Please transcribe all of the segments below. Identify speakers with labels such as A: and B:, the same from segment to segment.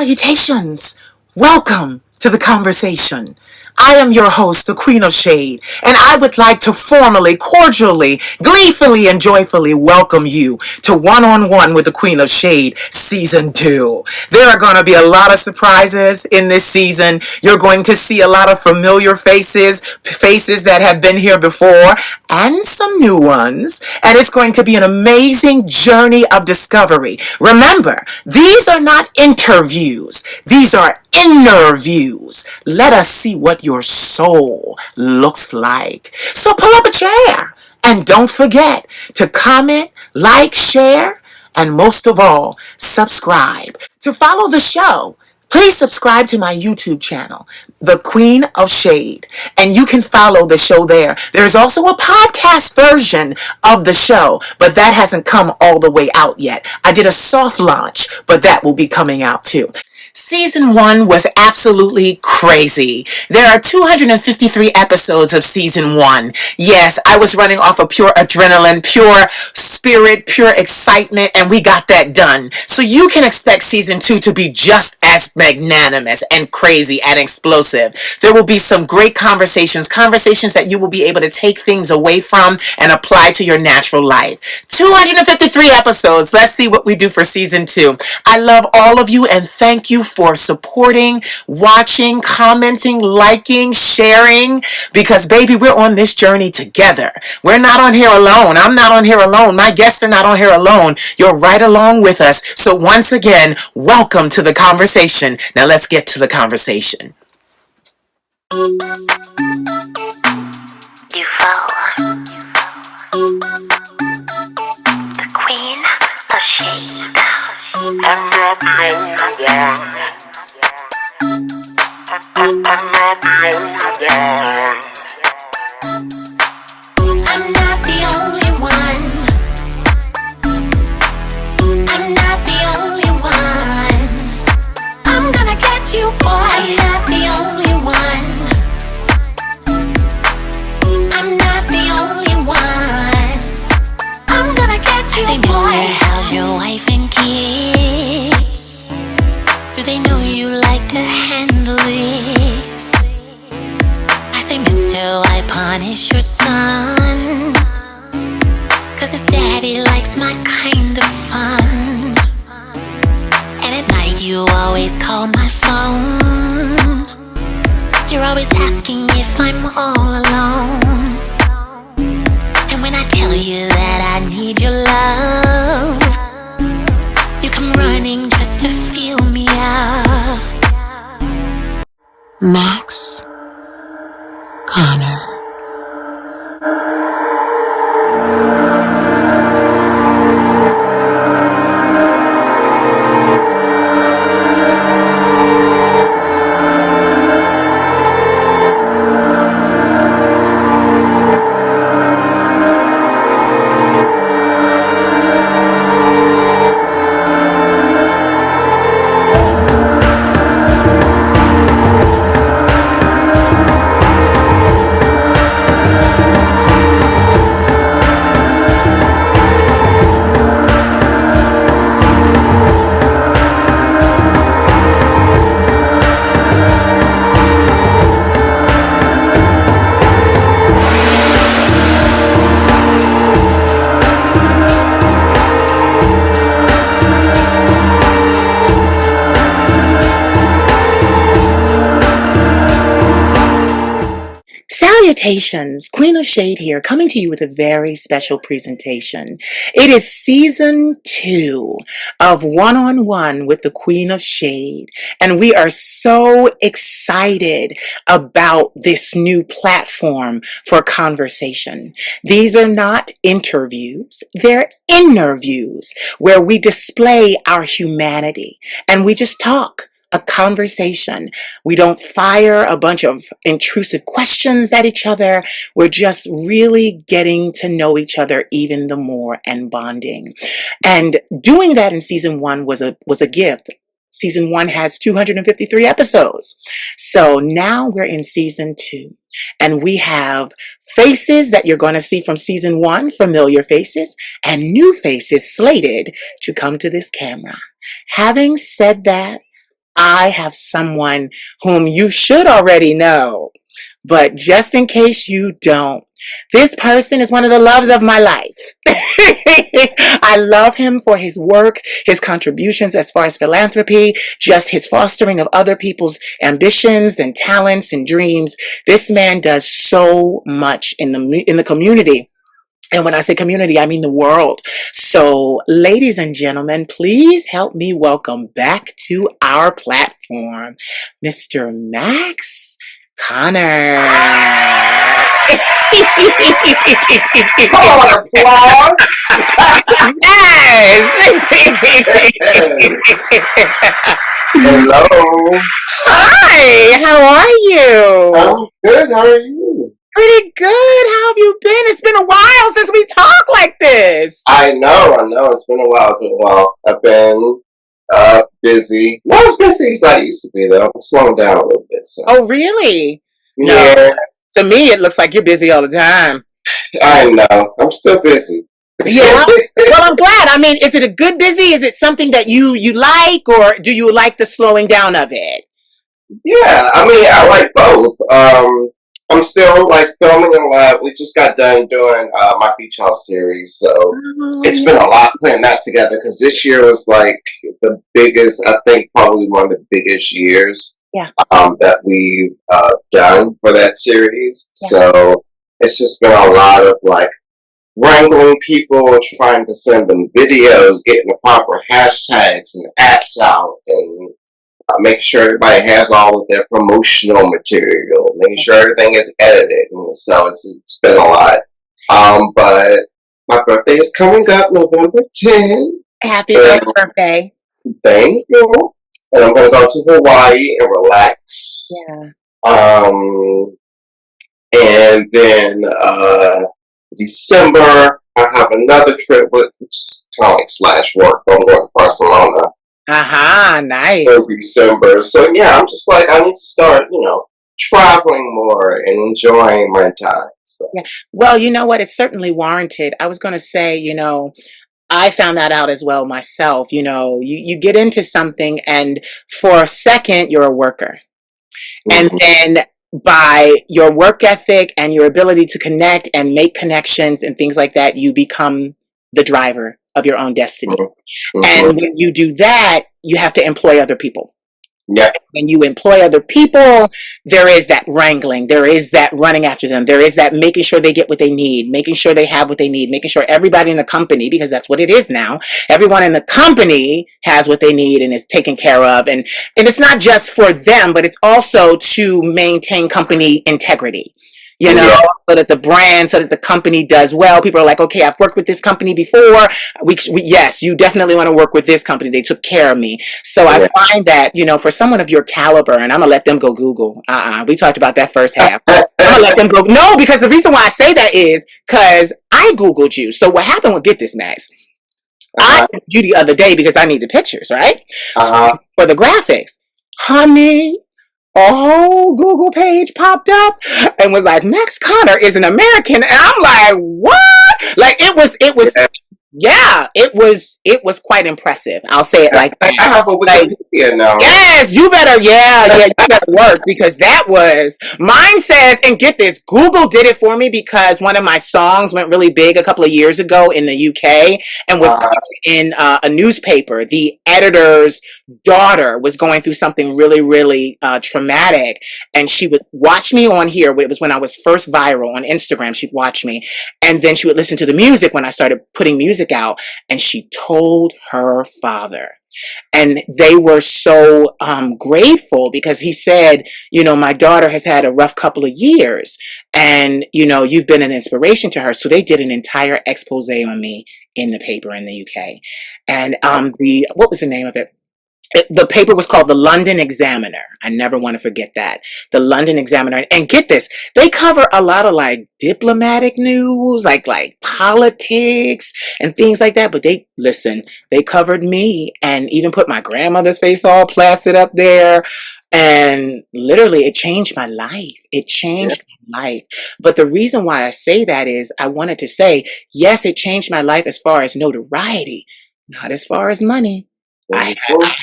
A: Salutations! Welcome to the conversation. I am your host, the Queen of Shade, and I would like to formally, cordially, gleefully, and joyfully welcome you to One-on-One with the Queen of Shade Season 2. There are going to be a lot of surprises in this season. You're going to see a lot of familiar faces that have been here before, and some new ones, and it's going to be an amazing journey of discovery. Remember, these are not interviews. These are inner views. Let us see what your soul looks like. So pull up a chair and don't forget to comment, like, share, and most of all, subscribe. To follow the show, please subscribe to my YouTube channel, The Queen of Shade, and you can follow the show there. There's also a podcast version of the show, but that hasn't come all the way out yet. I did a soft launch, but that will be coming out too. Season 1 was absolutely crazy. There are 253 episodes of Season 1. Yes, I was running off of pure adrenaline, pure spirit, pure excitement, and we got that done. So you can expect Season 2 to be just as magnanimous and crazy and explosive. There will be some great conversations that you will be able to take things away from and apply to your natural life. 253 episodes. Let's see what we do for Season 2. I love all of you and thank you for supporting, watching, commenting, liking, sharing, because baby, we're on this journey together. We're not on here alone. I'm not on here alone. My guests are not on here alone. You're right along with us. So once again, welcome to the conversation. Now let's get to the conversation. You fall. The Queen of Shade. I'm not the only one. I'm not the only one. I'm not the only one. I'm not the only one. I'm gonna get you, boy. I'm not the only one. I'm not the only one. I'm gonna get you, boy. Mister, how's your wife and kids? Do they know you like to handle this? I say, mister, why punish your son? 'Cause his daddy likes my kind of fun. And at night you always call my phone. You're always asking if I'm all alone. And when I tell you that I need your love, you come running just to feel me up. Max Konnor. Salutations, Queen of Shade here, coming to you with a very special presentation. It is Season 2 of One-on-One with the Queen of Shade, and we are so excited about this new platform for conversation. These are not interviews, they're interviews where we display our humanity and we just talk. A conversation. We don't fire a bunch of intrusive questions at each other. We're just really getting to know each other even the more and bonding. And doing that in Season 1 was a gift. Season 1 has 253 episodes. So now we're in Season 2. And we have faces that you're going to see from Season 1, familiar faces, and new faces slated to come to this camera. Having said that, I have someone whom you should already know, but just in case you don't, this person is one of the loves of my life. I love him for his work, his contributions as far as philanthropy, just his fostering of other people's ambitions and talents and dreams. This man does so much in the community. And when I say community, I mean the world. So, ladies and gentlemen, please help me welcome back to our platform, Mr. Max Konnor.
B: Come on, applause.
A: Yes.
B: Hello.
A: Hi, how are you?
B: I'm good. How are you?
A: Pretty good. How have you been? It's been a while since we talked like this.
B: I know. It's been a while. I've been busy. Not as busy as I used to be, though. I'm slowing down a little bit. So.
A: Oh, really?
B: Yeah.
A: No. To me, it looks like you're busy all the time.
B: I know. I'm still busy.
A: Yeah. Well, I'm glad. I mean, is it a good busy? Is it something that you like, or do you like the slowing down of it?
B: Yeah. I mean, I like both. I'm still like filming a lot. We just got done doing my beach house series, so
A: Oh,
B: it's been a lot putting that together because this year was like the biggest. I think probably one of the biggest years.
A: Yeah.
B: That we've done for that series.
A: Yeah.
B: So it's just been a lot of like wrangling people, trying to send them videos, getting the proper hashtags and apps out, and making sure everybody has all of their promotional material, making sure everything is edited. And so it's been a lot. But my birthday is coming up November 10th.
A: Happy birthday.
B: Thank you. And I'm going to go to Hawaii and relax.
A: Yeah.
B: And then December, I have another trip, which is kind of like slash work. I'm going to Barcelona.
A: Nice.
B: For December. So yeah, I'm just like, I need to start, traveling more and enjoying my time. So.
A: Yeah. Well, you know what? It's certainly warranted. I was going to say, I found that out as well myself. You get into something and for a second you're a worker. And then by your work ethic and your ability to connect and make connections and things like that, you become the driver of your own destiny. And when you do that, you have to employ other people.
B: Yeah.
A: When you employ other people, there is that wrangling. There is that running after them. There is that making sure they get what they need, making sure they have what they need, making sure everybody in the company, because that's what it is now, everyone in the company has what they need and is taken care of. And it's not just for them, but it's also to maintain company integrity. So that the brand, so that the company does well. People are like, okay, I've worked with this company before. Yes, you definitely want to work with this company. They took care of me. So I find that, for someone of your caliber, and I'm going to let them go Google. We talked about that first half. I'm going to let them go. No, because the reason why I say that is because I Googled you. So what happened with, get this, Max. I Googled you the other day because I needed pictures, right? So for the graphics. Honey, a whole Google page popped up and was like, Max Konnor is an American. And I'm like, what? Like it was, it was quite impressive. I'll say it like that.
B: I have a Wikipedia now.
A: Yes, you better work because that was, mine says, and get this, Google did it for me because one of my songs went really big a couple of years ago in the UK and was in a newspaper. The editor's daughter was going through something really, really traumatic, and she would watch me on here. It was when I was first viral on Instagram. She'd watch me, and then she would listen to the music when I started putting music out, and she told her father. And they were so grateful because he said, my daughter has had a rough couple of years and, you've been an inspiration to her. So they did an entire expose on me in the paper in the UK. And what was the name of it? The paper was called the London Examiner. I never want to forget that. The London Examiner. And get this, they cover a lot of like diplomatic news, like politics and things like that. But they covered me and even put my grandmother's face all plastered up there. And literally it changed my life. It changed my life. But the reason why I say that is I wanted to say, yes, it changed my life as far as notoriety, not as far as money. I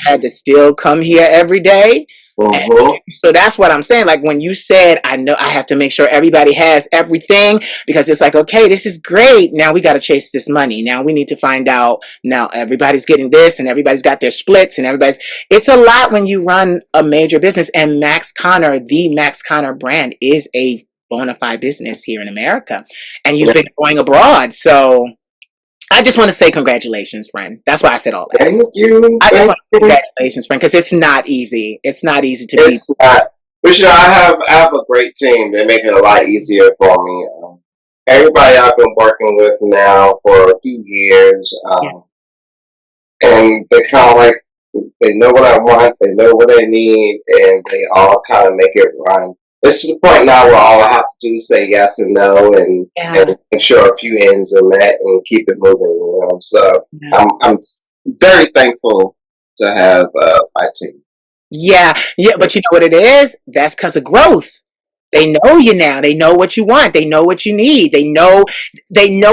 A: had to still come here every day. And so that's what I'm saying. Like when you said, I know I have to make sure everybody has everything because it's like, okay, this is great. Now we got to chase this money. Now we need to find out. Now everybody's getting this and everybody's got their splits and it's a lot when you run a major business. And Max Konnor, the Max Konnor brand is a bona fide business here in America. And you've been going abroad. So I just want to say congratulations, friend. That's why I said all that.
B: Thank you.
A: I just want to say congratulations, friend, because it's not easy. It's not easy to be.
B: It's not. But I have a great team. They make it a lot easier for me. Everybody I've been working with now for a few years, and they kind of like they know what I want, they know what I need, and they all kind of make it run. It's to the point now where all I have to do is say yes and no, and make sure a few ends are met and keep it moving. So I'm very thankful to have my team.
A: Yeah, but you know what it is? That's because of growth. They know you now. They know what you want. They know what you need. They know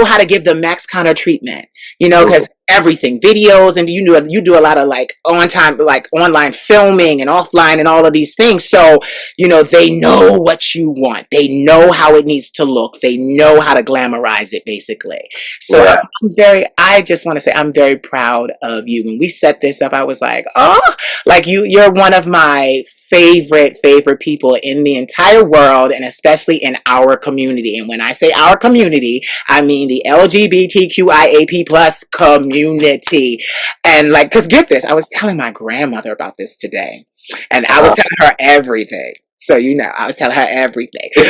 A: how to give the Max Konnor treatment. Because everything, videos, and you do a lot of like on time, like online filming and offline and all of these things. So, they know what you want. They know how it needs to look. They know how to glamorize it basically. So I just want to say I'm very proud of you. When we set this up, I was like, oh, like you're one of my favorite people in the entire world, and especially in our community. And when I say our community, I mean the LGBTQIAP plus community. And like, cause get this, I was telling my grandmother about this today, and I was telling her everything. So I was telling her everything. She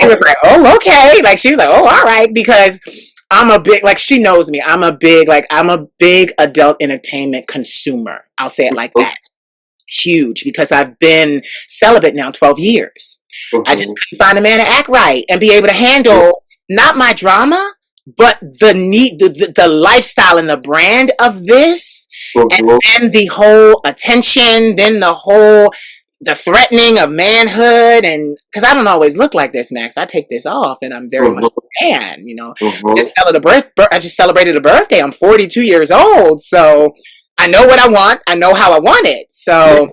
A: was like, "Oh, okay." Like she was like, "Oh, all right," because I'm a big, like she knows me. I'm a big adult entertainment consumer. I'll say it like that. Huge, because I've been celibate now 12 years. I just couldn't find a man to act right and be able to handle not my drama, but the lifestyle and the brand of this, and then the whole attention, then the threatening of manhood, and because I don't always look like this, Max. I take this off, and I'm very much a man. I just celebrated a birthday. I'm 42 years old, so I know what I want. I know how I want it. So,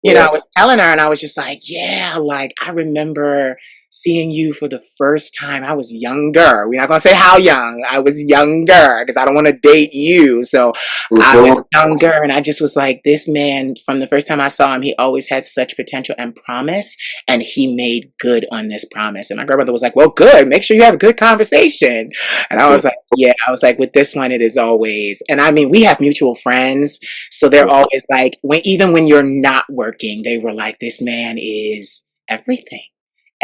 A: I was telling her, and I was just like, yeah, like I remember seeing you for the first time. I was younger. We're not going to say how young. I was younger because I don't want to date you. So I was younger, and I just was like, this man, from the first time I saw him, he always had such potential and promise, and he made good on this promise. And my grandmother was like, well, good. Make sure you have a good conversation. And I was like, yeah, I was like, with this one, it is always. And I mean, we have mutual friends. So they're always like, even when you're not working, they were like, this man is everything.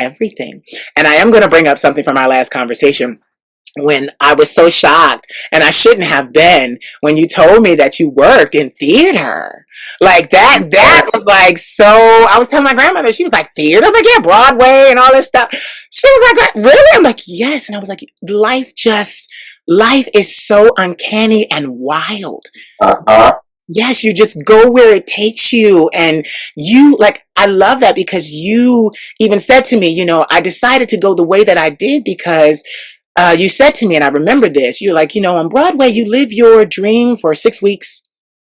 A: And I am going to bring up something from our last conversation when I was so shocked, and I shouldn't have been, when you told me that you worked in theater. Like that was like, so I was telling my grandmother, she was like, theater? I'm like, yeah, Broadway and all this stuff. She was like, really? I'm like, yes. And I was like, life is so uncanny and wild. Yes, you just go where it takes you. And I love that, because you even said to me, I decided to go the way that I did because you said to me, and I remember this, you're like, on Broadway, you live your dream for 6 weeks.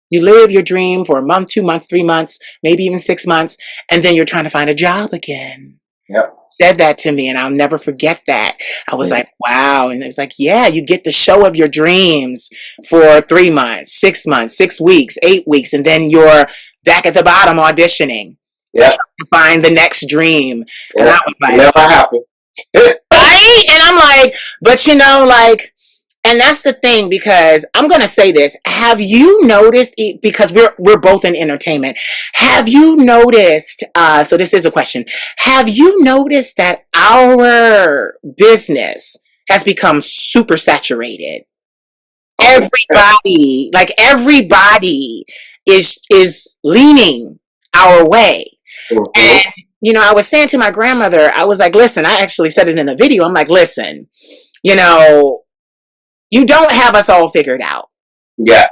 A: You live your dream for a month, 2 months, 3 months, maybe even 6 months. And then you're trying to find a job again.
B: Yep.
A: Said that to me, and I'll never forget that. I was like, wow. And it was like, yeah, you get the show of your dreams for 3 months, 6 months, 6 weeks, 8 weeks, and then you're back at the bottom auditioning.
B: Yeah.
A: To find the next dream.
B: Yeah.
A: And I was like,
B: never happened.
A: Right? And I'm like, but and that's the thing, because I'm going to say this. Have you noticed, because we're both in entertainment, have you noticed, so this is a question, have you noticed that our business has become super saturated? Everybody is leaning our way. And, I was saying to my grandmother, I was like, listen, I actually said it in a video. I'm like, listen, you don't have us all figured out.
B: Yeah.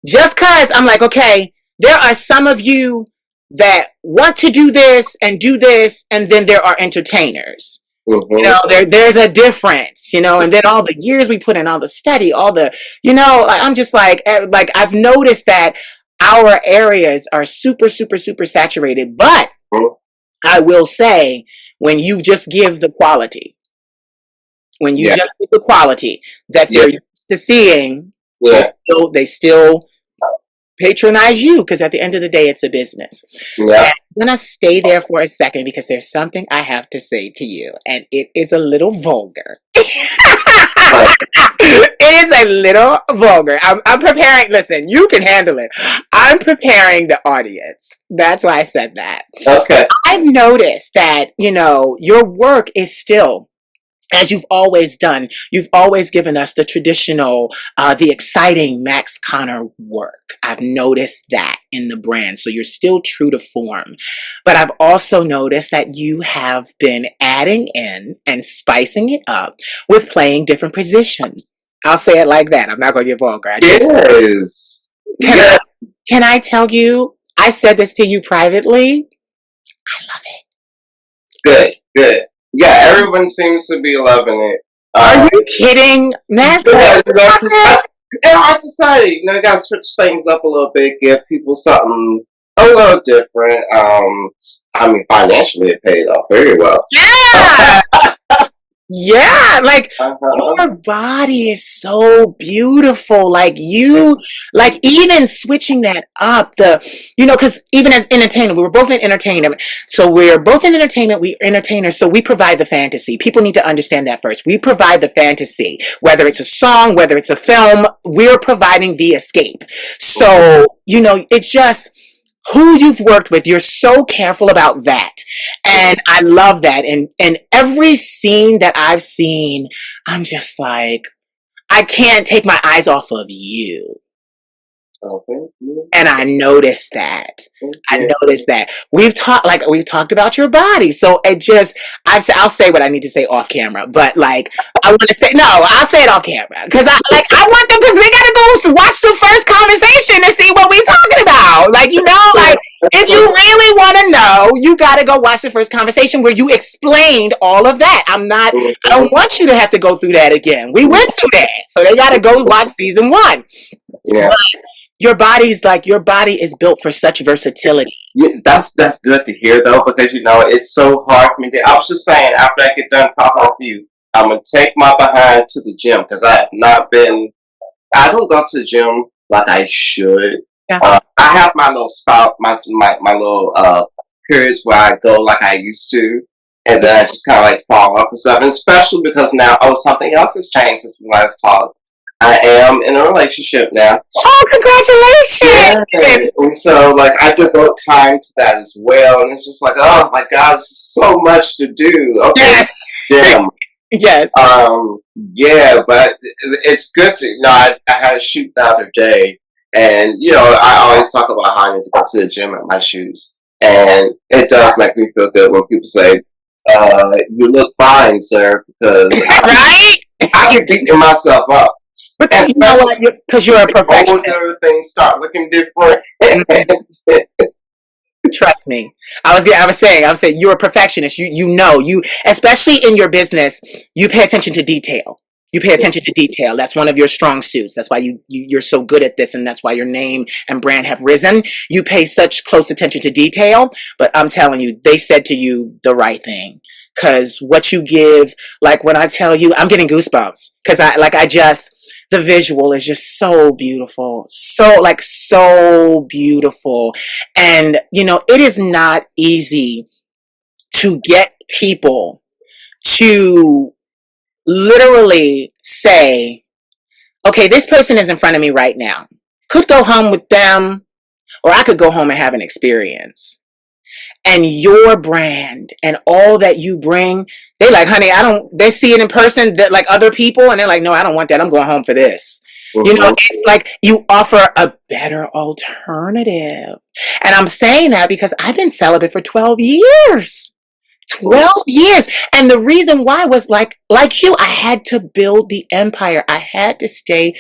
A: Just because I'm like, okay, there are some of you that want to do this, and then there are entertainers. There's a difference, and then all the years we put in, all the study, all the, I'm just like I've noticed that our areas are super, super, super saturated. But
B: Mhm.
A: I will say, when you just give the quality, when you
B: Yeah.
A: just give the quality that
B: Yeah.
A: they're used to seeing,
B: Yeah.
A: they still patronize you, because at the end of the day, it's a business.
B: Yeah.
A: And I'm going to stay there for a second because there's something I have to say to you, and it is a little vulgar.
B: Right.
A: It is a little vulgar. I'm preparing. Listen, you can handle it. I'm preparing the audience. That's why I said that.
B: Okay.
A: I've noticed that, your work is still, as you've always done, you've always given us the traditional, the exciting Max Konnor work. I've noticed that in the brand. So you're still true to form. But I've also noticed that you have been adding in and spicing it up with playing different positions. I'll say it like that. I'm not going to get vulgar.
B: Yes.
A: Can
B: Yeah.
A: I, can I tell you, I said this to you privately. I love it.
B: Good. Good. Yeah. Everyone seems to be loving it.
A: Are
B: Um,
A: you kidding? Max
B: yeah.
A: Konnor?
B: In our society, you gotta switch things up a little bit, give people something a little different. I mean, financially, it paid off very well.
A: Yeah. Yeah, like
B: Uh-huh.
A: your body is so beautiful. Like even switching that up, because even as entertainment, we were both in entertainment. So we're both in entertainment, we entertainers, so we provide the fantasy. People need to understand that first. We provide the fantasy, whether it's a song, whether it's a film, we're providing the escape. So, it's just who you've worked with. You're so careful about that. And I love that. And every scene that I've seen, I'm just like, I can't take my eyes off of you.
B: Oh, thank you.
A: And I noticed that.
B: Thank
A: I
B: you.
A: noticed that we've talked about your body. So I'll say what I need to say off camera, but like, I want to say, no, I'll say it off camera. Cause I want them, cause they got to go watch the first conversation and see what we're talking about. Like, like if you really want to know, you got to go watch the first conversation where you explained all of that. I don't want you to have to go through that again. We went through that. So they got to go watch season 1.
B: Yeah.
A: Your body is built for such versatility.
B: Yeah, that's good to hear though, because it's so hard for me to. I was just saying, after I get done talking with you, I'm gonna take my behind to the gym because I have not been. I don't go to the gym like I should.
A: Yeah.
B: I have my little stop, my little periods where I go like I used to, and then I just kind of like fall off and stuff. And especially because now, something else has changed since we last talked. I am in a relationship now.
A: Oh, congratulations!
B: Yeah. And so, like, I devote time to that as well. And it's just like, oh my God, there's just so much to do. Okay,
A: Yes.
B: gym.
A: Yes.
B: Yeah, but it's good to, I had a shoot the other day. And, I always talk about how I need to go to the gym in my shoes. And it does make me feel good when people say, you look fine, sir, because
A: Right?
B: I get beating myself up.
A: But you know what? Because you're a perfectionist.
B: Older things start looking different.
A: Trust me. I was saying you're a perfectionist. You especially in your business, you pay attention to detail. You pay attention to detail. That's one of your strong suits. That's why you're so good at this, and that's why your name and brand have risen. You pay such close attention to detail, but I'm telling you, they said to you the right thing. Cause what you give, like when I tell you, I'm getting goosebumps. Cause the visual is just so beautiful. So beautiful. And, it is not easy to get people to literally say, okay, this person is in front of me right now. Could go home with them, or I could go home and have an experience. And your brand and all that you bring, they like, honey, they see it in person that like other people, and they're like, no, I don't want that. I'm going home for this.
B: Mm-hmm.
A: It's like you offer a better alternative. And I'm saying that because I've been celibate for 12 years. 12 years. And the reason why was like you, I had to build the empire. I had to stay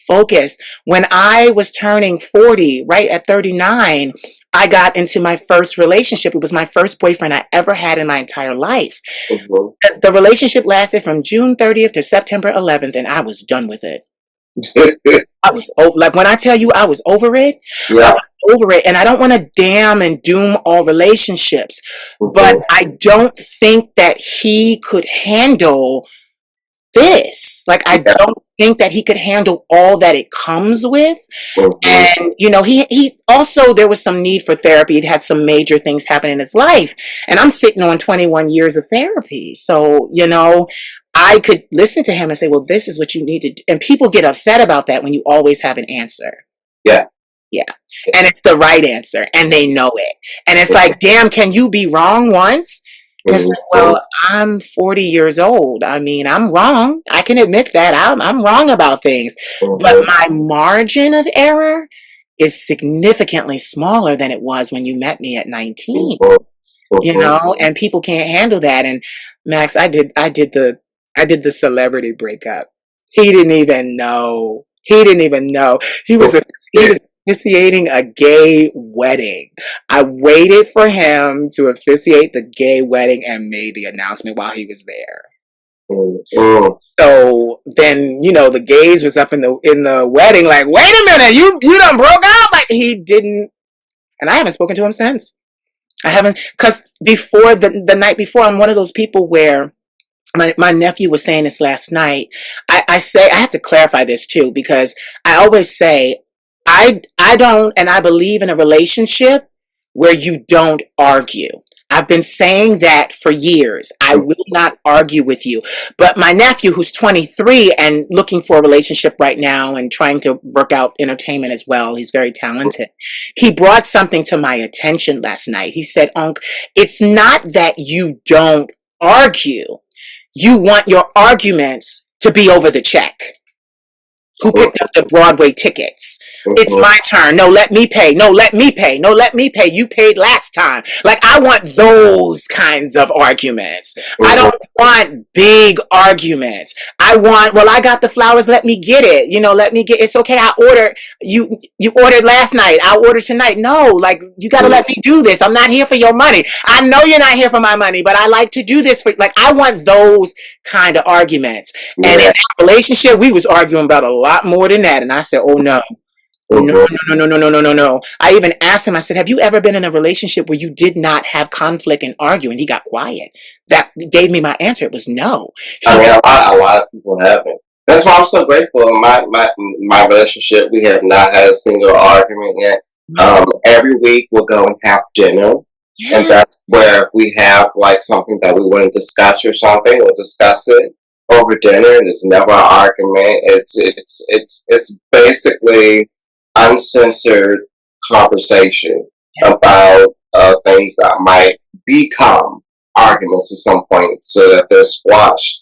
A: focused. When I was turning 40, right at 39, I got into my first relationship. It was my first boyfriend I ever had in my entire life.
B: Mm-hmm.
A: The relationship lasted from June 30th to September 11th, and I was done with it. I was like when I tell you I was over it, I
B: Yeah.
A: was over it, and I don't want to damn and doom all relationships, but
B: Mm-hmm.
A: I don't think that he could handle this. Like I
B: Yeah.
A: don't think that he could handle all that it comes with.
B: Mm-hmm.
A: And he also there was some need for therapy. He'd had some major things happen in his life, and I'm sitting on 21 years of therapy. So I could listen to him and say, "Well, this is what you need to do." And people get upset about that when you always have an answer.
B: Yeah.
A: Yeah. And it's the right answer and they know it. And it's like, damn, can you be wrong once? And it's like,
B: Mm-hmm.
A: well, I'm 40 years old. I mean, I'm wrong. I can admit that. I'm wrong about things. But
B: Mm-hmm.
A: my margin of error is significantly smaller than it was when you met me at 19,
B: Mm-hmm. Mm-hmm.
A: and people can't handle that. And Max, I did the celebrity breakup. He didn't even know. He didn't even know. He was officiating a gay wedding. I waited for him to officiate the gay wedding and made the announcement while he was there.
B: Mm-hmm.
A: So then, the gays was up in the wedding, like, wait a minute, you done broke out? Like he didn't, and I haven't spoken to him since. I haven't, because before the night before, I'm one of those people where my nephew was saying this last night. I say I have to clarify this too, because I always say I don't, and I believe in a relationship where you don't argue. I've been saying that for years. I will not argue with you. But my nephew, who's 23 and looking for a relationship right now and trying to work out entertainment as well, he's very talented. He brought something to my attention last night. He said, Unc, it's not that you don't argue. You want your arguments to be over the check. Who picked up the Broadway tickets? It's
B: Mm-hmm.
A: my turn. No, let me pay. No, let me pay. No, let me pay. You paid last time. Like, I want those kinds of arguments. I
B: Mm-hmm.
A: don't want big arguments. I want, well, I got the flowers. Let me get it. Let me get, it's okay. I ordered, you ordered last night. I'll order tonight. No, like, you got to let me do this. I'm not here for your money. I know you're not here for my money, but I like to do this for, like, I want those kind of arguments. And in
B: Yeah.
A: that relationship, we was arguing about a lot more than that. And I said, oh no. No,
B: Mm-hmm.
A: no, no, no, no, no, no, no. I even asked him, I said, have you ever been in a relationship where you did not have conflict and argue? And he got quiet. That gave me my answer. It was no.
B: I
A: He
B: mean, a lot of people haven't. That's why I'm so grateful. In my relationship, we have not had a single argument yet. Every week we'll go and have dinner, and
A: yeah,
B: that's where if we have like something that we want to discuss or something, we'll discuss it over dinner, and it's never an argument. It's basically uncensored conversation about things that might become arguments at some point so that they're squashed.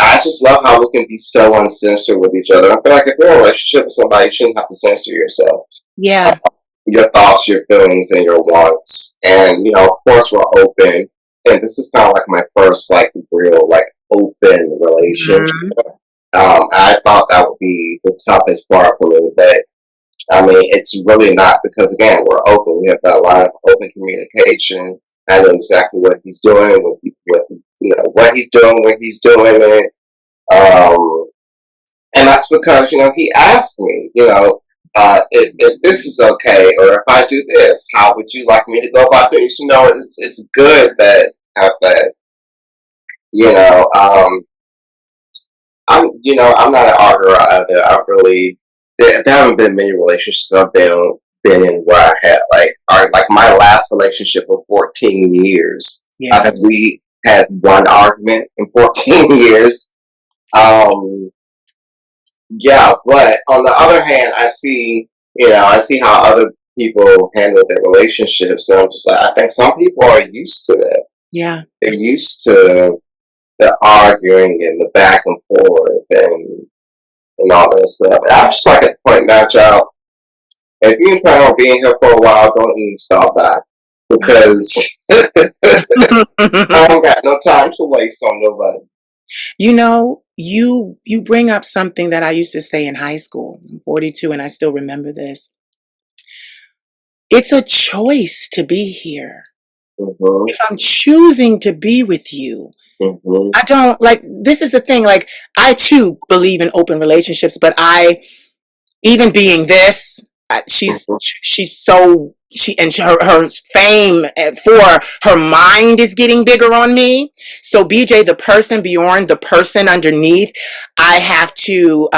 B: I just love how we can be so uncensored with each other. I feel like if you're in a relationship with somebody, you shouldn't have to censor yourself.
A: yeah,
B: Your thoughts, your feelings, and your wants. And, of course, we're open. And this is kind of like my first, like, real, like, open relationship.
A: mhm,
B: I thought that would be the toughest part for me, but I mean, it's really not because again, we're open. We have that line of open communication. I know exactly what he's doing, what he's doing, when he's doing it, and that's because he asked me, if this is okay, or if I do this, how would you like me to go about doing this? It's good that have that. You know, um, I'm not an arguer either. There haven't been many relationships I've been in where I had like my last relationship of 14 years. I
A: yeah,
B: think we had one argument in 14 years. Um, yeah, but on the other hand, I see how other people handle their relationships, and I'm just like, I think some people are used to that.
A: yeah.
B: They're used to the arguing and the back and forth and all that stuff. And I'm just like at the point now, child, if you plan on being here for a while, don't even stop that. Because I don't got no time to waste on nobody.
A: You bring up something that I used to say in high school. I'm 42 and I still remember this. It's a choice to be here.
B: Mm-hmm.
A: If I'm choosing to be with you,
B: Mm-hmm.
A: I don't like, this is the thing. Like, I too believe in open relationships, but even being this,
B: Mm-hmm.
A: she's so her fame for her mind is getting bigger on me. So BJ, the person, Bjorn, the person underneath, I have to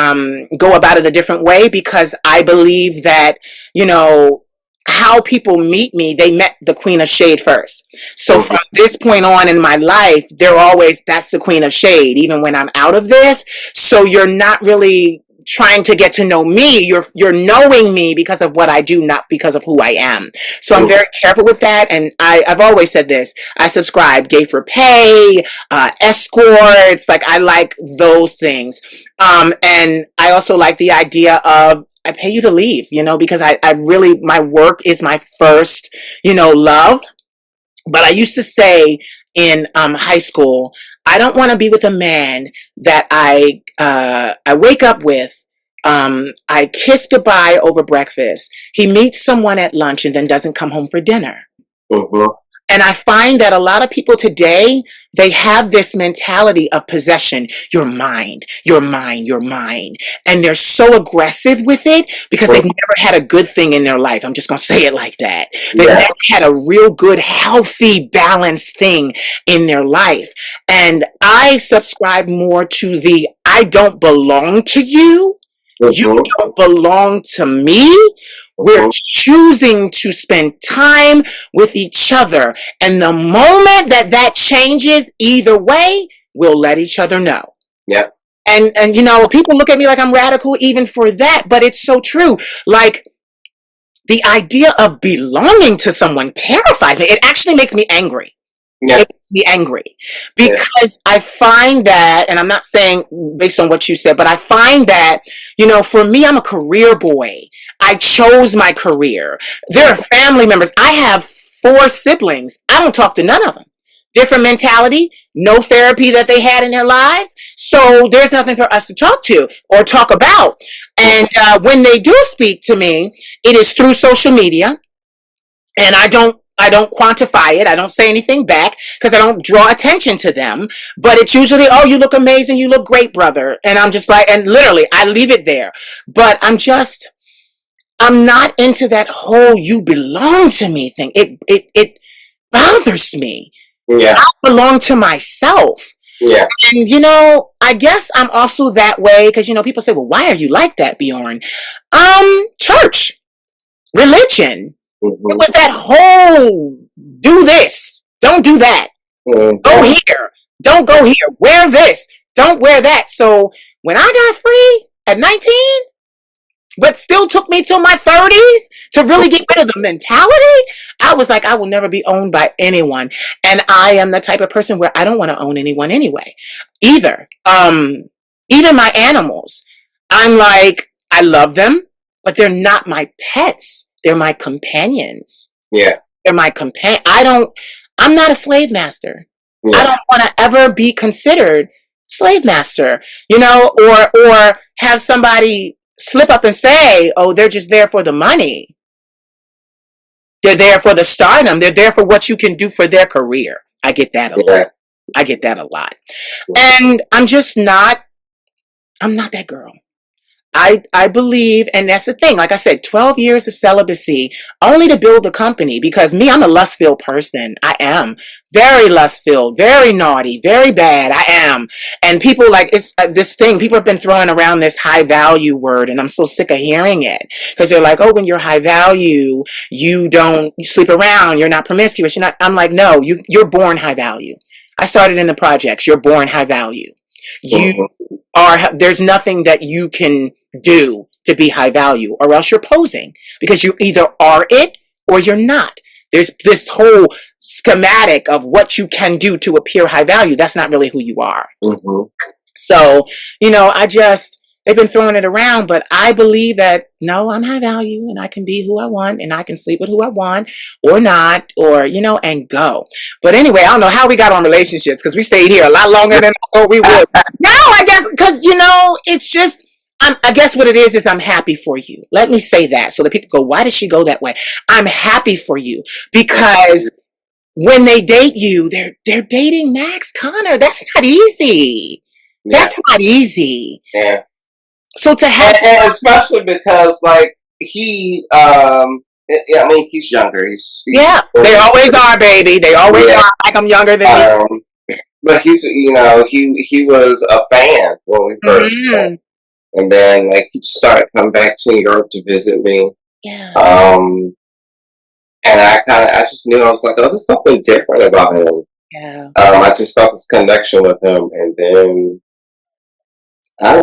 A: go about it a different way, because I believe that, you know, how people meet me, they met the Queen of Shade first. So
B: Mm-hmm.
A: from this point on in my life, they're always, that's the Queen of Shade, even when I'm out of this. So you're not really trying to get to know me. You're knowing me because of what I do, not because of who I am. So I'm very careful with that. And I've always said this. I subscribe gay for pay, escorts. Like, I like those things. And I also like the idea of, I pay you to leave, you know, because I really, my work is my first, you know, love. But I used to say in high school, I don't want to be with a man that I wake up with. I kiss goodbye over breakfast. He meets someone at lunch and then doesn't come home for dinner.
B: Mm-hmm.
A: And I find that a lot of people today, they have this mentality of possession. You're mine, you're mine, you're mine. And they're so aggressive with it because they've never had a good thing in their life. I'm just going to say it like that. They've
B: Yeah.
A: never had a real good, healthy, balanced thing in their life. And I subscribe more to the, I don't belong to you. You
B: Mm-hmm.
A: don't belong to me. We're
B: Mm-hmm.
A: choosing to spend time with each other. And the moment that changes, either way, we'll let each other know.
B: Yeah.
A: And you know, people look at me like I'm radical even for that, but it's so true. Like, the idea of belonging to someone terrifies me. It actually makes me angry.
B: Yeah.
A: It makes me angry
B: Yeah.
A: because I find that, and I'm not saying based on what you said, but I find that, you know, for me, I'm a career boy. I chose my career. There are family members. I have 4 siblings. I don't talk to none of them. Different mentality, no therapy that they had in their lives. So there's nothing for us to talk to or talk about. And when they do speak to me, it is through social media, and I don't quantify it. I don't say anything back because I don't draw attention to them. But it's usually, oh, you look amazing, you look great, brother. And I'm just like, and literally I leave it there. But I'm not into that whole you belong to me thing. It bothers me.
B: Yeah.
A: I belong to myself.
B: Yeah.
A: And you know, I guess I'm also that way because, you know, people say, well, why are you like that, Bjorn? Church, religion. It
B: Mm-hmm.
A: was that whole do this, don't do that, go
B: Mm-hmm.
A: here, don't go here, wear this, don't wear that. So when I got free at 19, but still took me till my 30s to really get rid of the mentality, I was like, I will never be owned by anyone. And I am the type of person where I don't want to own anyone anyway, either. Even my animals, I'm like, I love them, but they're not my pets. They're my companions.
B: Yeah.
A: They're my companion. I'm not a slave master. I
B: Yeah.
A: don't want to ever be considered slave master, you know, or have somebody slip up and say, oh, they're just there for the money. They're there for the stardom. They're there for what you can do for their career. I get that a lot.
B: Yeah.
A: I get that a lot. And I'm not that girl. I believe, and that's the thing, like I said, 12 years of celibacy only to build the company, because me, I'm a lust-filled person. I am very lust-filled, very naughty, very bad. I am. And people, like, it's this thing, people have been throwing around this high value word, and I'm so sick of hearing it because they're like, oh, when you're high value, you sleep around, you're not promiscuous, you're not. I'm like, no, you're born high value. I started in the projects. You're born high value. You
B: Mm-hmm.
A: there's nothing that you can do to be high value, or else you're posing, because you either are it or you're not. There's this whole schematic of what you can do to appear high value. That's not really who you are.
B: Mm-hmm.
A: So, you know, they've been throwing it around, but I believe that no, I'm high value and I can be who I want and I can sleep with who I want or not, or, you know, and go. But anyway, I don't know how we got on relationships because we stayed here a lot longer than I thought we would. No, I guess because, you know, it's just, I guess what it is I'm happy for you. Let me say that so that people go, why did she go that way? I'm happy for you because when they date you, they're dating Max Konnor. That's not easy.
B: Yeah.
A: That's not easy.
B: Yeah.
A: So to have,
B: and especially because like I mean, he's younger.
A: yeah, they always are, baby. They always
B: yeah.
A: are. Like I'm younger than me.
B: But he's, he was a fan when we first met, and then like he just started coming back to New York to visit me.
A: Yeah.
B: And I just knew, I was like, oh, there's something different about him.
A: Yeah.
B: I just felt this connection with him, and then I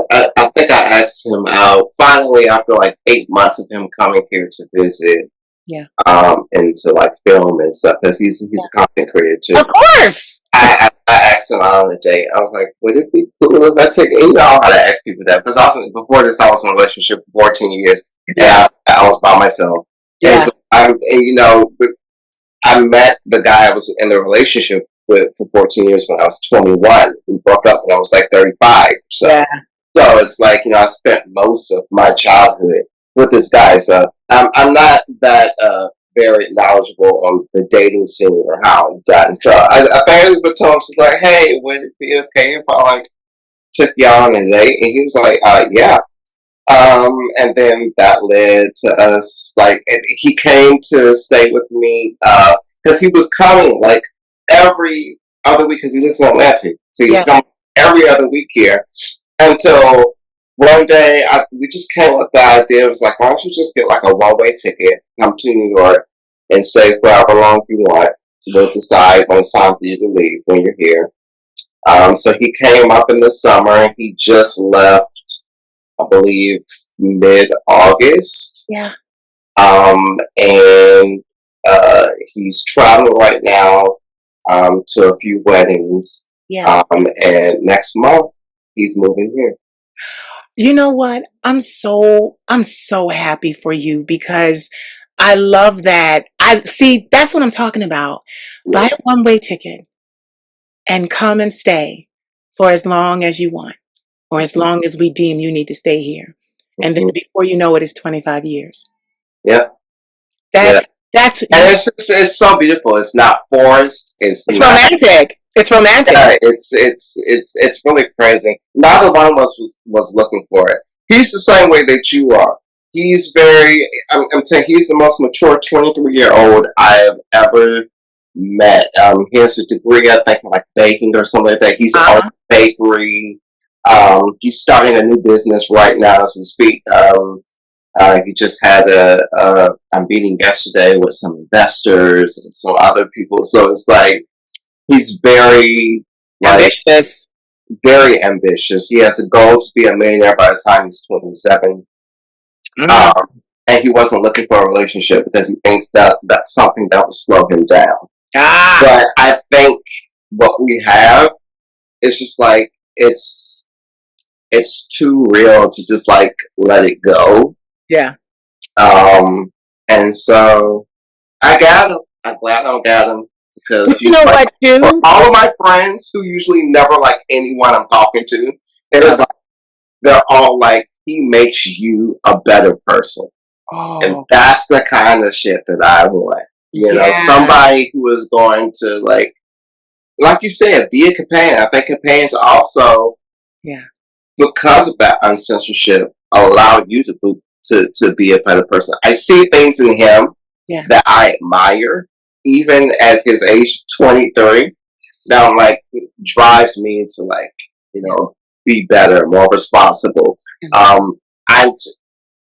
B: think I asked him out finally after like 8 months of him coming here to visit.
A: Yeah.
B: And to like film and stuff, because he's a content creator too.
A: Of course.
B: I asked him out on a date. I was like, would it be cool if I take, you know how to ask people that, because before this I was in a relationship for 14 years. Yeah. And I was by myself. Yeah. And so I met the guy I was in the relationship with for 14 years when I was 21. We broke up when I was like 35. So it's like, I spent most of my childhood with this guy. So I'm not that very knowledgeable on the dating scene or how it's done. So I basically told him, she's like, hey, would it be okay if I like took you on a date? And he was like, yeah. And then that led to us, like, he came to stay with me, because he was coming, like, every other week, because he lives in Atlanta. So he was coming every other week here, until one day, we just came up with the idea, it was like, why don't you just get, like, a one-way ticket, come to New York, and stay for however long you want. We'll decide when it's time for you to leave, when you're here. So he came up in the summer, and he just left, I believe, mid-August. Yeah. And he's traveling right now to a few weddings. Yeah. And next month he's moving here.
A: You know what? I'm so happy for you, because I love that. That's what I'm talking about. Yeah. Buy a one-way ticket and come and stay for as long as you want, or as long as we deem you need to stay here. And then before you know it, it's 25 years.
B: Yeah.
A: That's
B: and it's so beautiful. It's not forced. It's
A: romantic. It's romantic.
B: Yeah, it's really crazy. Neither one of us was looking for it. He's the same way that you are. He's very. I'm telling you, he's the most mature 23-year-old I have ever met. He has a degree, I think, in like baking or something like that. He's on a bakery. He's starting a new business right now as we speak. He just had a meeting yesterday with some investors and some other people. So it's like he's very
A: ambitious.
B: Very ambitious. He has a goal to be a millionaire by the time he's 27. And he wasn't looking for a relationship because he thinks that that's something that will slow him down. But I think what we have is just like it's too real to just like let it go. Yeah. And so I got him. I'm glad I got him, because
A: you know
B: like,
A: what, too?
B: For all of my friends who usually never like anyone I'm talking to, they're all like, he makes you a better person. And that's the kind of shit that I want. You know, somebody who is going to like you said, be a companion. I think companions also, because of that uncensorship, allow you to be a better person. I see things in him that I admire, even at his age 23. Now, like, it drives me to like, be better, more responsible. I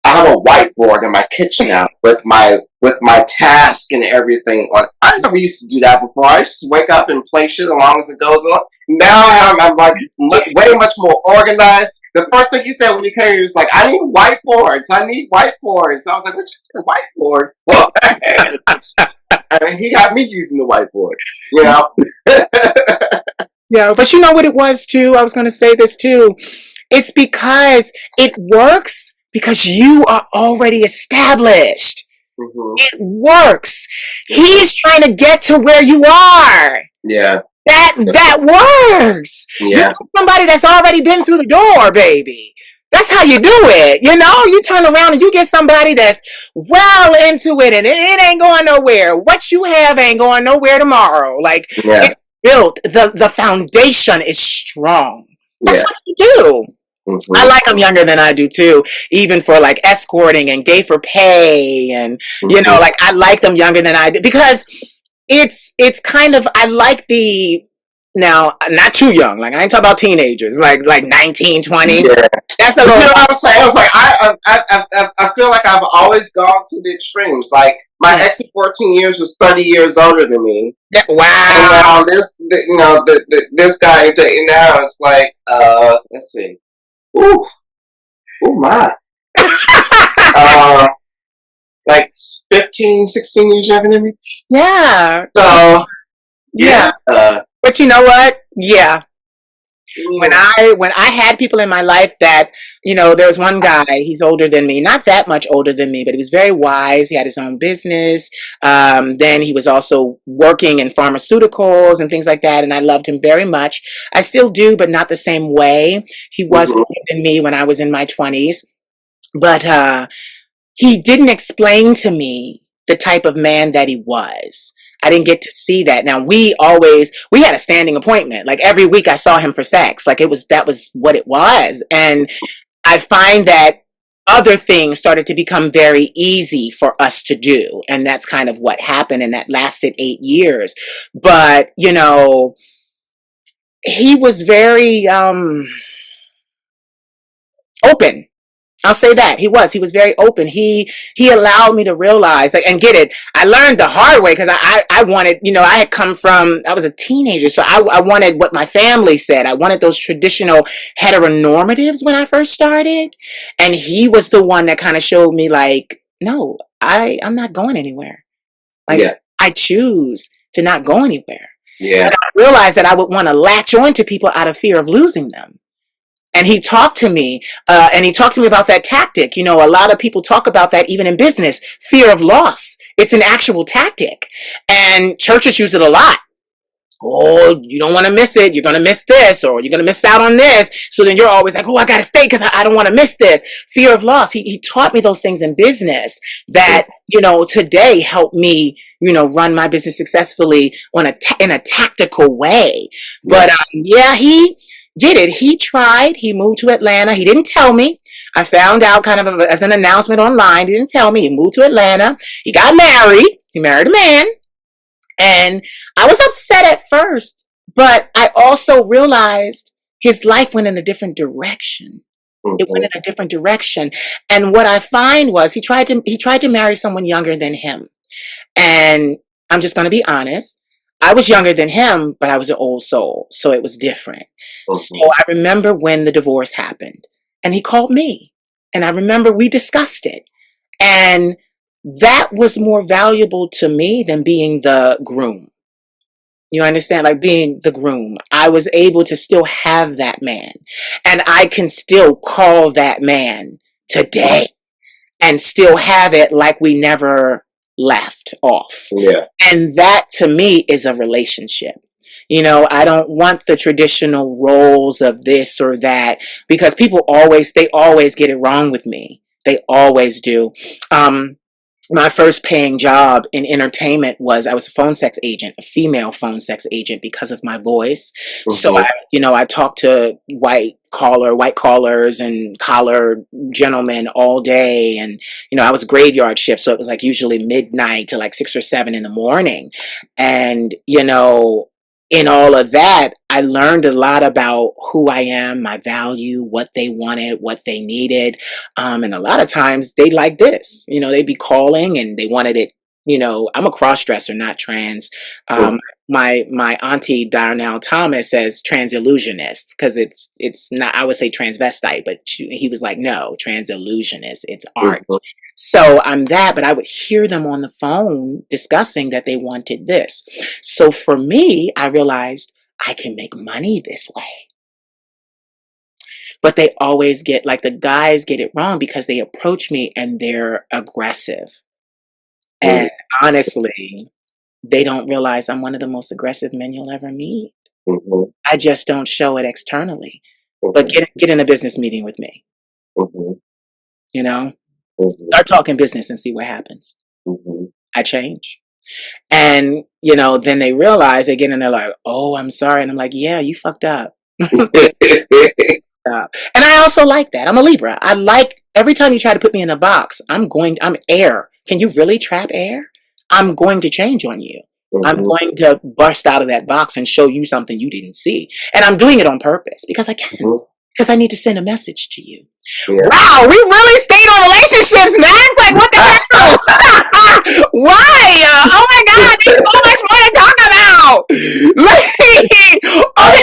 B: have a whiteboard in my kitchen now with my task and everything on. I never used to do that before. I used to wake up and play shit as long as it goes on. Now I'm like way much more organized. The first thing you said when you came here was like, I need whiteboards. I need whiteboards. So I was like, what you need a whiteboard for? And he got me using the whiteboard,
A: Yeah, but you know what it was too? I was going to say this too. It's because it works because you are already established. Mm-hmm. It works. He's trying to get to where you are.
B: Yeah.
A: That works. Yeah. You got somebody that's already been through the door, baby. That's how you do it. You turn around and you get somebody that's well into it and it ain't going nowhere. What you have ain't going nowhere tomorrow. Like,
B: Yeah.
A: it's built. The foundation is strong. That's
B: Yeah.
A: what you do. I
B: Mm-hmm.
A: like them younger than I do too, even for like escorting and gay for pay, and
B: Mm-hmm.
A: like I like them younger than I do because it's kind of, I like the, now not too young, like I ain't talking about teenagers, like 19, 20.
B: Yeah.
A: That's a
B: But you
A: little.
B: know what I'm saying? I was like, I feel like I've always gone to the extremes. Like my
A: Mm,
B: ex of 14 years was 30 years older than me, and
A: wow.
B: now this guy I'm dating now is like, let's see, ooh, ooh my, uh, like 15, 16 years younger than me.
A: Yeah.
B: So
A: Yeah.
B: yeah,
A: But you know what? Yeah. when
B: mm,
A: I when I had people in my life that, there was one guy, he's older than me, not that much older than me, but he was very wise. He had his own business. Then he was also working in pharmaceuticals and things like that, and I loved him very much. I still do, but not the same way. He was
B: mhm,
A: older than me when I was in my 20s, but he didn't explain to me the type of man that he was. I didn't get to see that. Now we had a standing appointment. Like every week I saw him for sex. Like that was what it was. And I find that other things started to become very easy for us to do. And that's kind of what happened. And that lasted 8 years. But, he was very open. I'll say that he was very open. He allowed me to realize, like, and get it. I learned the hard way because I wanted, I had come from, I was a teenager, so I wanted what my family said. I wanted those traditional heteronormatives when I first started, and he was the one that kind of showed me, like, no, I'm not going anywhere. Like,
B: yeah,
A: I choose to not go anywhere.
B: yeah,
A: And I realized that I would want to latch on to people out of fear of losing them. And he talked to me about that tactic. A lot of people talk about that even in business, fear of loss. It's an actual tactic, and churches use it a lot. Oh, you don't want to miss it. You're going to miss this, or you're going to miss out on this. So then you're always like, oh, I got to stay because I don't want to miss this. Fear of loss. He taught me those things in business
B: mm,
A: that, today help me, run my business successfully in a tactical way.
B: yeah,
A: But yeah, he did it. He tried. He moved to Atlanta. He didn't tell me. I found out kind of as an announcement online. He didn't tell me. He moved to Atlanta. He got married. He married a man. And I was upset at first, but I also realized his life went in a different direction. It went
B: mhm,
A: in a different direction. And what I find was he tried to marry someone younger than him. And I'm just going to be honest. I was younger than him, but I was an old soul. So it was different. So
B: mhm,
A: I remember when the divorce happened and he called me, and I remember we discussed it. And that was more valuable to me than being the groom. You understand? Like being the groom. I was able to still have that man. And I can still call that man today and still have it like we never left off.
B: yeah,
A: And that to me is a relationship. I don't want the traditional roles of this or that, because they always get it wrong with me. They always do. My first paying job in entertainment was, I was a phone sex agent, a female phone sex agent, because of my voice. So
B: mhm,
A: I talked to white collars and collar gentlemen all day. And, I was graveyard shift. So it was like usually midnight to like 6 or 7 in the morning. And, in all of that, I learned a lot about who I am, my value, what they wanted, what they needed. And a lot of times they like this, they'd be calling and they wanted it. I'm a cross dresser, not trans.
B: mm,
A: My auntie Darnell Thomas says trans illusionist, because it's not, I would say transvestite, but he was like, no, trans illusionist, it's art.
B: mhm,
A: So I'm that, but I would hear them on the phone discussing that they wanted this. So for me, I realized I can make money this way. But they always get, like, the guys get it wrong because they approach me and they're aggressive.
B: mm,
A: And honestly, they don't realize I'm one of the most aggressive men you'll ever meet.
B: mhm,
A: I just don't show it externally. But
B: mhm.
A: get in a business meeting with me.
B: Mm-hmm.
A: You know,
B: Mm-hmm.
A: start talking business and see what happens.
B: Mm-hmm.
A: I change. And, then they realize again and they're like, oh, I'm sorry. And I'm like, yeah, you fucked up. And I also like that. I'm a Libra. I like every time you try to put me in a box, I'm air. Can you really trap air? I'm going to change on you. I'm
B: Mm-hmm.
A: going to burst out of that box and show you something you didn't see. And I'm doing it on purpose because I can.
B: Mm-hmm.
A: Because I need to send a message to you.
B: Yeah.
A: Wow, we really stayed on relationships, Max. Like, what the hell? Why? Oh my God, there's so much more to talk about.
B: I think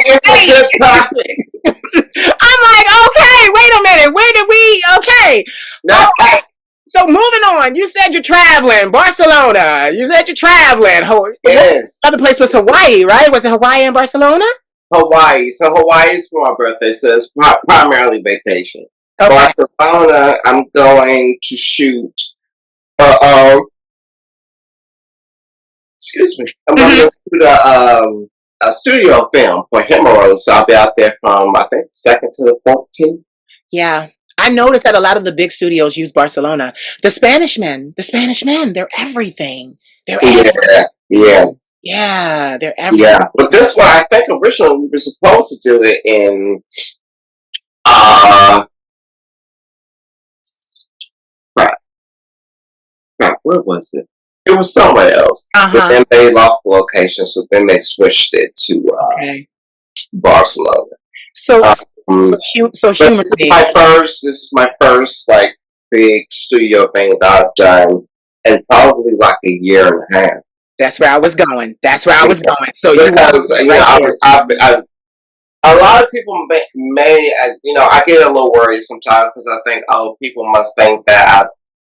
B: it's a
A: Okay.
B: good topic.
A: I'm like, okay, wait a minute. Where did we? Okay. All right. So moving on. You said you're traveling. Barcelona. You said you're traveling.
B: Yes.
A: Other place was Hawaii, right? Was it Hawaii and Barcelona?
B: Hawaii. So Hawaii is for my birthday, so it's primarily vacation.
A: Okay.
B: Barcelona, I'm going to shoot. Excuse me. I'm going to shoot a studio film for Hemorrhoids. So I'll be out there from I think 2nd to the 14th.
A: Yeah. I noticed that a lot of the big studios use Barcelona. The Spanish men, they're everything. They're everything.
B: Yeah.
A: Yeah, they're everything.
B: Yeah. But this one, I think originally we were supposed to do it in where was it? It was somewhere else. But then they lost the location, so then they switched it to Barcelona.
A: So humor me.
B: This is my first like big studio thing that I've done in probably like a year and a half.
A: That's where I was going. So
B: because a lot of people may I get a little worried sometimes because I think people must think that I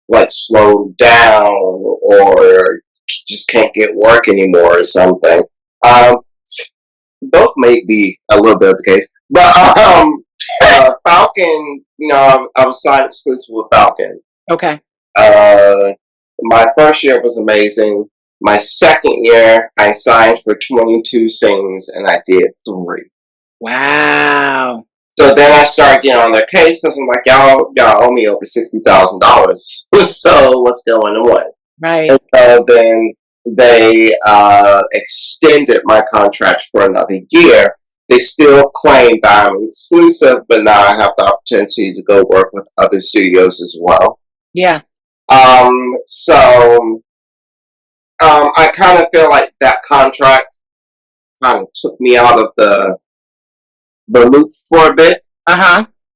B: like slowed down or just can't get work anymore or something. Both may be a little bit of the case, but Falcon, I was signed exclusive with Falcon.
A: Okay.
B: My first year was amazing. My second year, I signed for 22 scenes and I did 3.
A: Wow.
B: So then I started getting on their case because I'm like, y'all owe me over $60,000. So what's going on?
A: Right.
B: And so then they extended my contract for another year. They still claim that I'm exclusive, but now I have the opportunity to go work with other studios as well.
A: Yeah.
B: So I kind of feel like that contract kind of took me out of the loop for a bit.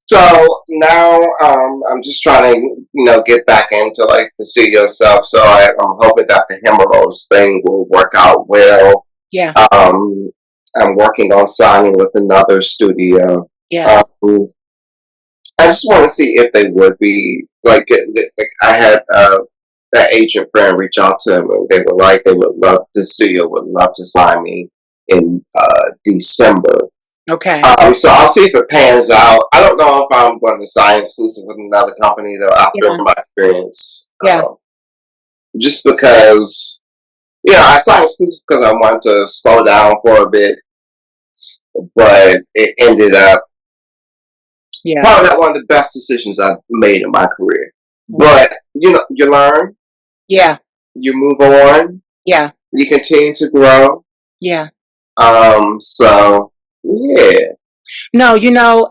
B: So now I'm just trying to get back into like the studio stuff. So I'm hoping that the Hemorrhoids thing will work out well.
A: Yeah.
B: I'm working on signing with another studio.
A: Yeah.
B: I just want to see if they would be like I had that agent friend reach out to them and they were like the studio would love to sign me in December.
A: Okay.
B: So I'll see if it pans out. I don't know if I'm going to sign exclusive with another company though after my experience.
A: Yeah.
B: Just because I signed exclusive because I wanted to slow down for a bit, but it ended up probably not one of the best decisions I've made in my career. But you learn. Yeah. You move on. Yeah. You continue to grow. Yeah. So yeah.
A: No,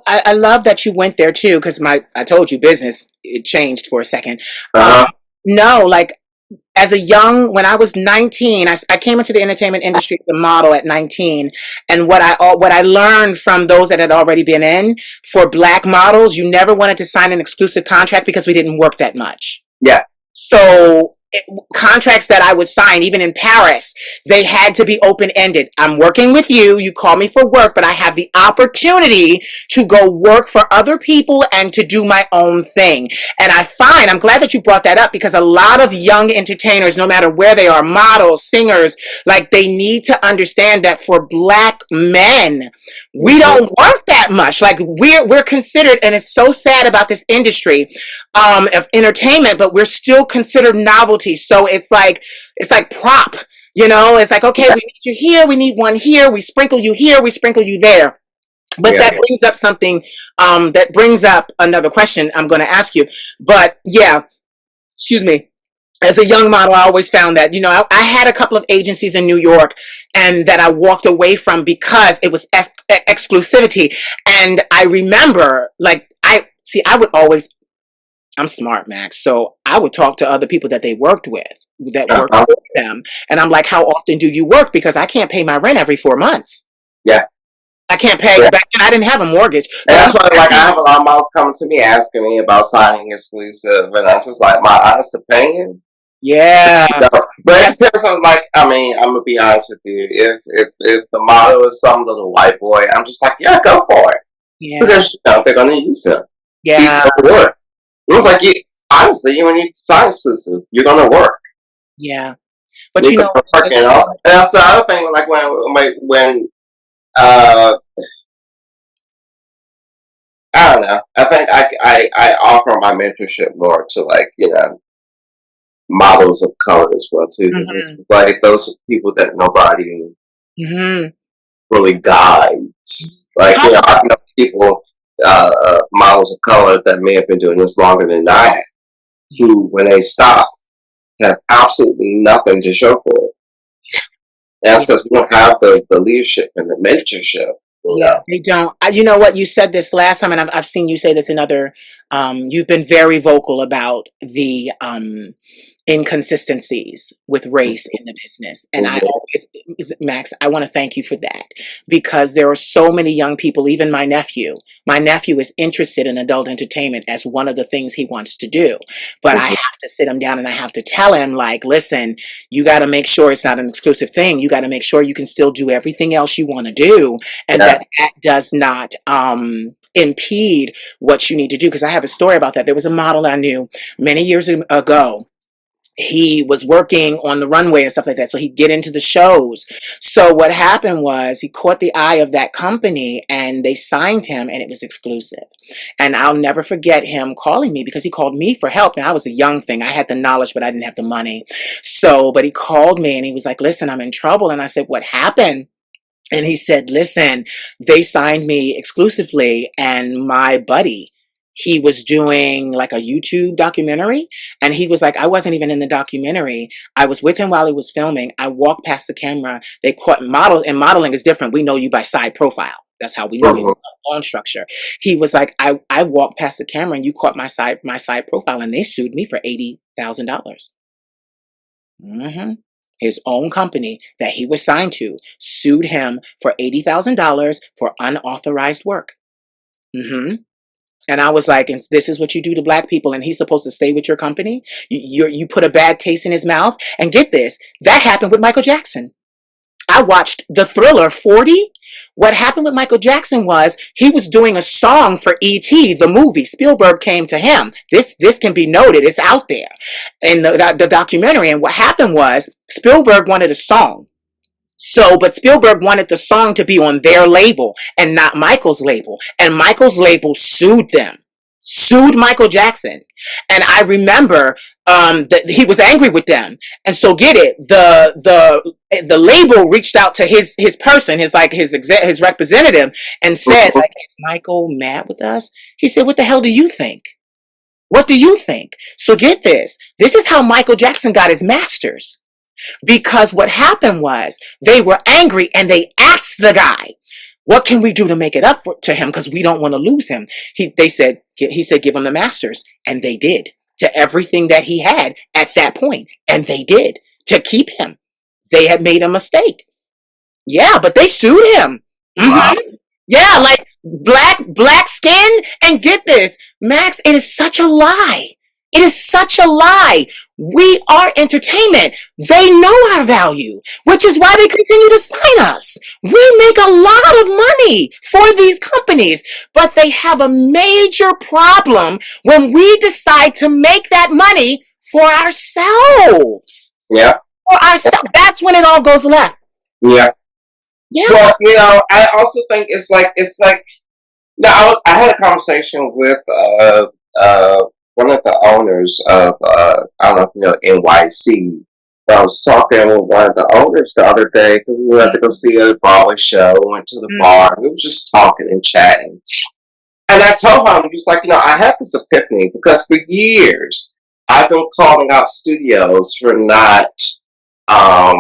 A: I love that you went there too, because I told you business, it changed for a second. No, like when I was 19, I came into the entertainment industry as a model at 19. And what I learned from those that had already been in, for Black models, you never wanted to sign an exclusive contract because we didn't work that much. Yeah. So contracts that I would sign, even in Paris, they had to be open-ended. I'm working with you. You call me for work, but I have the opportunity to go work for other people and to do my own thing. And I'm glad that you brought that up, because a lot of young entertainers, no matter where they are, models, singers, like, they need to understand that for Black men, we don't work that much. Like, we're considered, and it's so sad about this industry of entertainment, but we're still considered novelty. So it's like prop, it's like, okay, we need you here, we need one here, we sprinkle you here, we sprinkle you there. But
B: Yeah.
A: that brings up something, that brings up another question I'm going to ask you. But yeah, excuse me. As a young model, I always found that, I had a couple of agencies in New York and that I walked away from because it was exclusivity. And I remember, like, I would always, I'm smart, Max. So I would talk to other people that they worked with, that worked
B: Uh-huh.
A: with them. And I'm like, how often do you work? Because I can't pay my rent every 4 months.
B: Yeah.
A: I can't pay
B: Yeah.
A: back. And I didn't have a mortgage,
B: And
A: but I'm
B: that's why, like, I
A: happy.
B: have a lot of models coming to me asking me about signing exclusive, and I'm just like, my honest opinion.
A: Yeah.
B: No. But
A: Yeah.
B: it depends on, like, I mean, I'm gonna be honest with you. If the model is some little white boy, I'm just like, yeah, go for it,
A: Yeah.
B: because they're gonna use him. He's
A: Yeah.
B: gonna work. It was like, honestly, you don't need to sign exclusive. You're gonna work.
A: Yeah. But
B: You're
A: you know,
B: gonna work, you know. And that's the other thing. Like when uh, I don't know. I think I offer my mentorship more to, like, models of color as well too, because
A: hmm
B: like those are people that nobody
A: hmm
B: really guides. Like, I know people, models of color that may have been doing this longer than I have, who, when they stop, have absolutely nothing to show for it. That's
A: yeah.
B: because we don't have the leadership and the mentorship. You
A: Yeah,
B: know.
A: they don't. You know what? You said this last time, and I've seen you say this in other. You've been very vocal about the inconsistencies with race in the business, and I
B: Mhm.
A: always, Max, I want to thank you for that, because there are so many young people. Even my nephew. My nephew is interested in adult entertainment as one of the things he wants to do, but I
B: Mhm.
A: have to sit him down and I have to tell him, like, listen, you got to make sure it's not an exclusive thing. You got to make sure you can still do everything else you want to do, and
B: Yeah.
A: that does not impede what you need to do. Because I have a story about that. There was a model I knew many years ago. He was working on the runway and stuff like that, so he'd get into the shows. So what happened was he caught the eye of that company and they signed him, and it was exclusive. And I'll never forget him calling me, because he called me for help. Now, I was a young thing, I had the knowledge but I didn't have the money. So but he called me and he was like, listen, I'm in trouble. And I said, what happened? And he said, listen, they signed me exclusively, and my buddy, he was doing like a YouTube documentary. And he was like, I wasn't even in the documentary. I was with him while he was filming. I walked past the camera. They caught model, and modeling is different. We know you by side profile. That's how we know you.
B: Mhm.
A: On structure. He was like, I walked past the camera and you caught my side profile, and they sued me for $80,000. hmm His own company that he was signed to sued him for $80,000 for unauthorized work. hmm And I was like, and this is what you do to black people, and he's supposed to stay with your company? You put a bad taste in his mouth? And get this, that happened with Michael Jackson. I watched the thriller 40. What happened with Michael Jackson was he was doing a song for E.T., the movie. Spielberg came to him. This can be noted. It's out there in the documentary. And what happened was Spielberg wanted a song. So, but Spielberg wanted the song to be on their label and not Michael's label. And Michael's label sued them, sued Michael Jackson. And I remember that he was angry with them. And so, get it, the label reached out to his person, his representative, and said,
B: Mhm.
A: like, is Michael mad with us? He said, what the hell do you think? What do you think? So get this. This is how Michael Jackson got his masters, because what happened was they were angry and they asked the guy, what can we do to make it up to him, because we don't want to lose him? He said give him the masters, and they did, to everything that he had at that point, and they did, to keep him. They had made a mistake. Yeah, but they sued him.
B: Wow.
A: Yeah, like black skin. And get this, Max, it is such a lie. It is such a lie. We are entertainment. They know our value, which is why they continue to sign us. We make a lot of money for these companies, but they have a major problem when we decide to make that money for ourselves.
B: Yeah.
A: For ourselves. That's when it all goes left.
B: Yeah.
A: Yeah.
B: Well, I also think it's like now I had a conversation with one of the owners of I don't know if you know NYC. I was talking with one of the owners the other day because we went to go see a Broadway show. We went to the bar. And we were just talking and chatting. And I told him, he was like, I had this epiphany because for years I've been calling out studios for not um,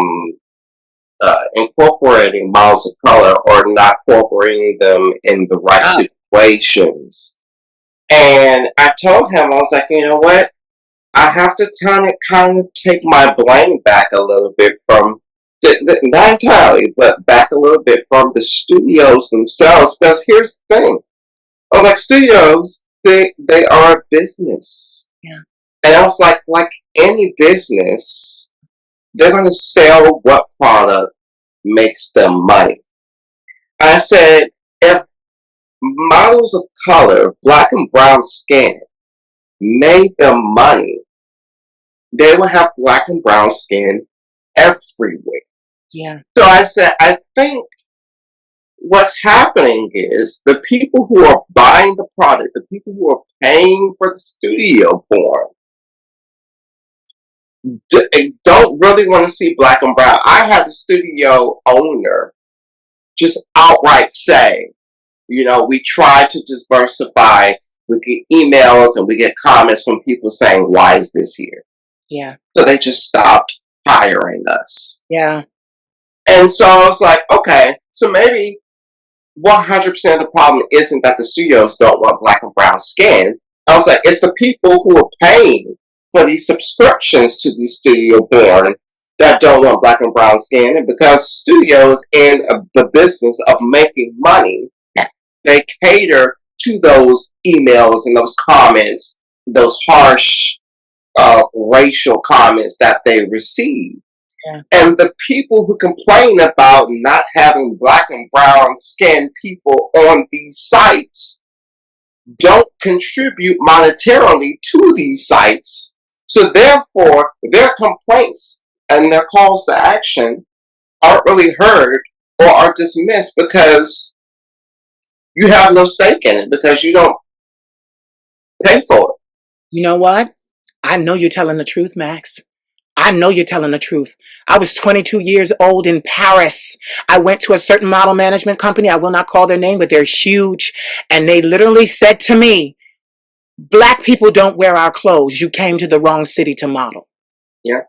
B: incorporating models of color or not incorporating them in the right situations. And I told him, I was like, you know what? I have to kind of take my blame back a little bit from, not entirely, but back a little bit from the studios themselves. Because here's the thing. I was like, studios, they are a business.
A: Yeah.
B: And I was like any business, they're going to sell what product makes them money. I said, if models of color, black and brown skin, made them money, they would have black and brown skin everywhere.
A: Yeah.
B: So I said, I think what's happening is the people who are buying the product, the people who are paying for the studio porn, don't really want to see black and brown. I had the studio owner just outright say, we try to diversify. We get emails and we get comments from people saying, why is this here?
A: Yeah.
B: So they just stopped hiring us.
A: Yeah.
B: And so I was like, okay, so maybe 100% of the problem isn't that the studios don't want black and brown skin. I was like, it's the people who are paying for these subscriptions to these studio porn that don't want black and brown skin. And because studios in the business of making money, they cater to those emails and those comments, those harsh racial comments that they receive.
A: Yeah.
B: And the people who complain about not having black and brown skinned people on these sites don't contribute monetarily to these sites. So therefore, their complaints and their calls to action aren't really heard or are dismissed because you have no stake in it, because you don't pay for it.
A: You know what? I know you're telling the truth, Max. I know you're telling the truth. I was 22 years old in Paris. I went to a certain model management company. I will not call their name, but they're huge. And they literally said to me, black people don't wear our clothes. You came to the wrong city to model.
B: Yeah.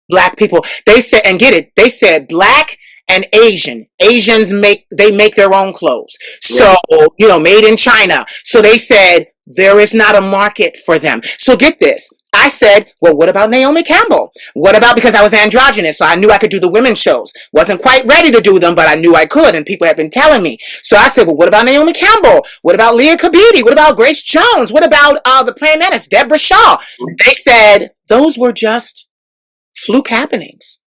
A: Black people. They said, and get it, they said black and Asian. Asians make their own clothes. So, made in China. So they said there is not a market for them. So get this. I said, well, what about Naomi Campbell? What about, because I was androgynous, so I knew I could do the women's shows. Wasn't quite ready to do them, but I knew I could, and people had been telling me. So I said, well, what about Naomi Campbell? What about Leah Kabidi? What about Grace Jones? What about the praying mantis, Deborah Shaw? They said those were just fluke happenings.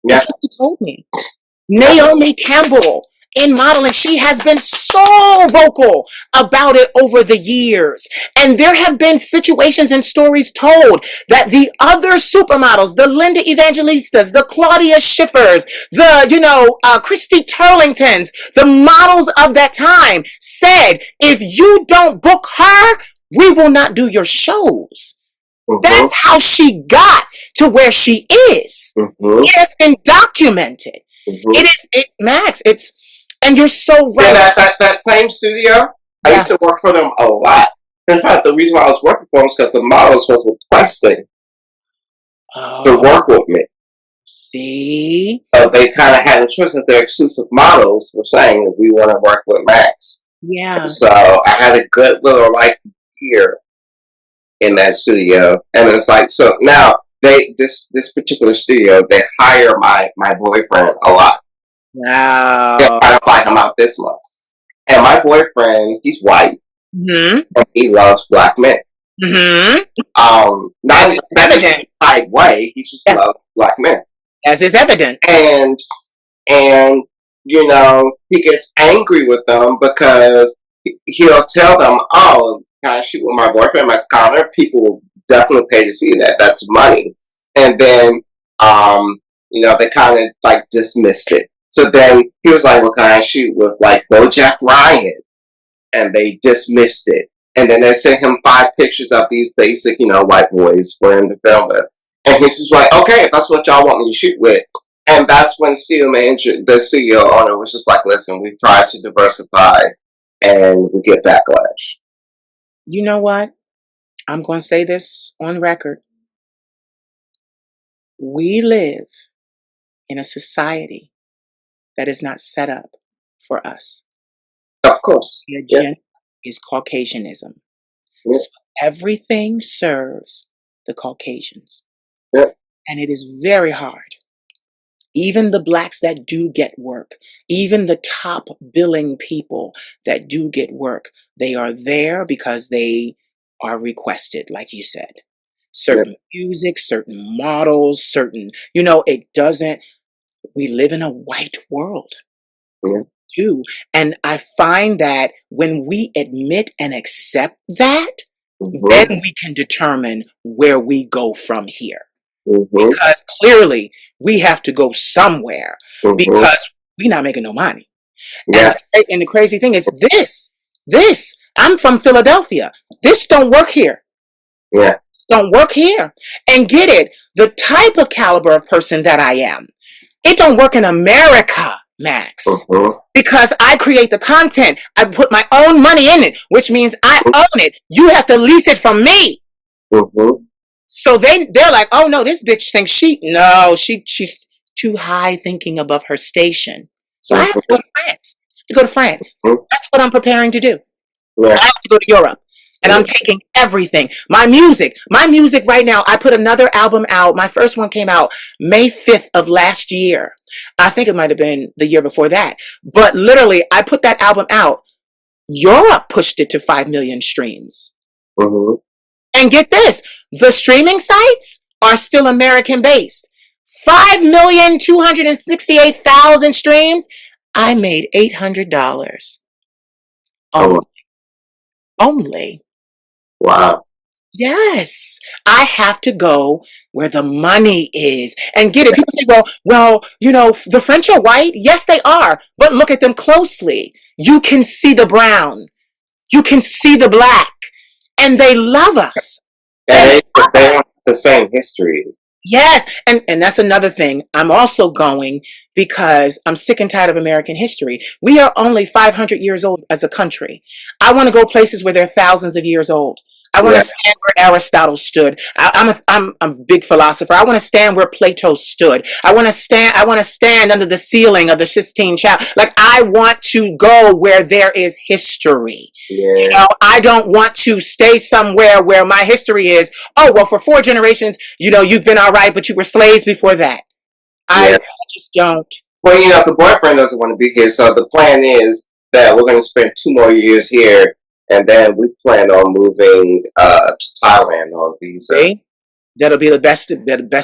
B: Yeah.
A: That's what he told me. Naomi Campbell in modeling, she has been so vocal about it over the years. And there have been situations and stories told that the other supermodels, the Linda Evangelistas, the Claudia Schiffers, the, Christy Turlingtons, the models of that time said, if you don't book her, we will not do your shows. That's how she got to where she is. It has been documented. Max, and you're so right.
B: Yeah, that same studio, I used to work for them a lot. In fact, the reason why I was working for them was because the models was requesting to work with me.
A: See?
B: So they kind of had a choice because their exclusive models were saying that we want to work with Max.
A: Yeah.
B: So I had a good little year in that studio, and it's like, so now this particular studio, they hire my boyfriend a lot.
A: Wow.
B: They're trying to fly him out this month. And my boyfriend, he's white. And he loves black men. Not in a type way, he just loves black men.
A: As is evident.
B: And he gets angry with them because he'll tell them, oh, can I shoot with my boyfriend, Max Konnor? People will definitely pay to see that. That's money. And then, they kind of dismissed it. So then he was like, well, can I shoot with BoJack Ryan? And they dismissed it. And then they sent him 5 pictures of these basic, white boys wearing the film with. And he's just like, okay, if that's what y'all want me to shoot with. And that's when Steel Manager, the CEO owner, was just like, listen, we've tried to diversify and we get backlash.
A: You know what? I'm going to say this on record. We live in a society that is not set up for us.
B: Of course.
A: The
B: Yeah.
A: agenda is Caucasianism.
B: Yeah.
A: So everything serves the Caucasians.
B: Yeah.
A: And it is very hard. Even the blacks that do get work, even the top billing people that do get work, they are there because they are requested, like you said. Certain music, certain models, certain, it doesn't, we live in a white world.
B: Yeah.
A: Do. And I find that when we admit and accept that, then we can determine where we go from here. Because clearly we have to go somewhere because we're not making no money.
B: Yeah.
A: And the crazy thing is this, I'm from Philadelphia. This don't work here.
B: Yeah.
A: Don't work here. And get it, the type of caliber of person that I am, it don't work in America, Max. Because I create the content. I put my own money in it, which means I own it. You have to lease it from me. So they're like, oh no, this bitch thinks she's too high thinking above her station. So I have to go to France. That's what I'm preparing to do.
B: Yeah.
A: I have to go to Europe. And I'm taking everything. My music right now, I put another album out. My first one came out May 5th of last year. I think it might have been the year before that. But literally, I put that album out. Europe pushed it to 5 million streams. And get this, the streaming sites are still American based. 5,268,000 streams. I made $800. Only.
B: Wow.
A: Yes, I have to go where the money is and get it. People say, well, the French are white. Yes, they are. But look at them closely. You can see the brown. You can see the black. And they love us.
B: They have the same history.
A: Yes. And that's another thing. I'm also going because I'm sick and tired of American history. We are only 500 years old as a country. I want to go places where they're thousands of years old. I want to stand where Aristotle stood. I'm a big philosopher. I want to stand where Plato stood. I want to stand under the ceiling of the Sistine Chapel. Like, I want to go where there is history.
B: Yeah.
A: I don't want to stay somewhere where my history is, oh, well, for 4 generations, you've been all right, but you were slaves before that. I just don't.
B: Well, the boyfriend doesn't want to be here, so the plan is that we're going to spend 2 more years here, and then we plan on moving to Thailand on visa.
A: See? That'll be the best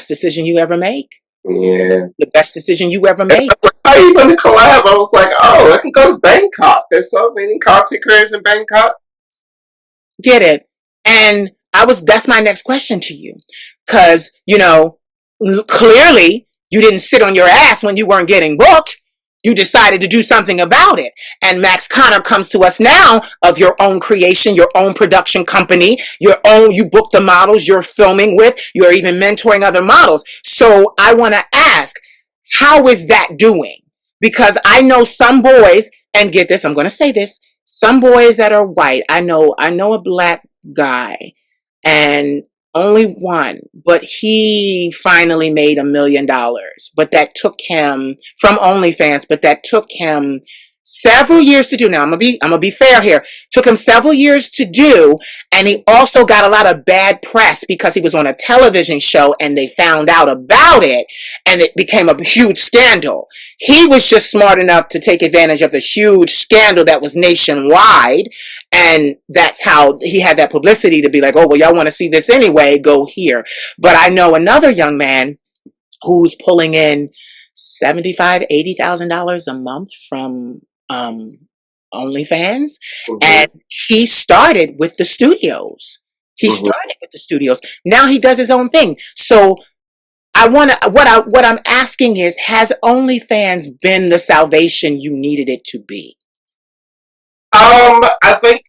A: decision you ever make.
B: Yeah.
A: The best decision you ever make.
B: How are you going to collab? I was like, oh, I can go to Bangkok. There's so many content creators in Bangkok.
A: Get it? And that's my next question to you. Because, clearly you didn't sit on your ass when you weren't getting booked. You decided to do something about it. And Max Konnor comes to us now of your own creation, your own production company, you book the models you're filming with, you're even mentoring other models. So I want to ask, how is that doing? Because I know some boys, and get this, I'm going to say this, some boys that are white, I know a black guy, and only one, but he finally made $1 million. But that took him from OnlyFans, but that took him several years to do. Now I'm gonna be fair here. Took him several years to do, and he also got a lot of bad press because he was on a television show and they found out about it and it became a huge scandal. He was just smart enough to take advantage of the huge scandal that was nationwide, and that's how he had that publicity to be like, oh, well, y'all want to see this anyway, go here. But I know another young man who's pulling in $75,000-$80,000 a month from OnlyFans, and he started with the studios. Now he does his own thing. So what I'm asking is, has OnlyFans been the salvation you needed it to be?
B: I think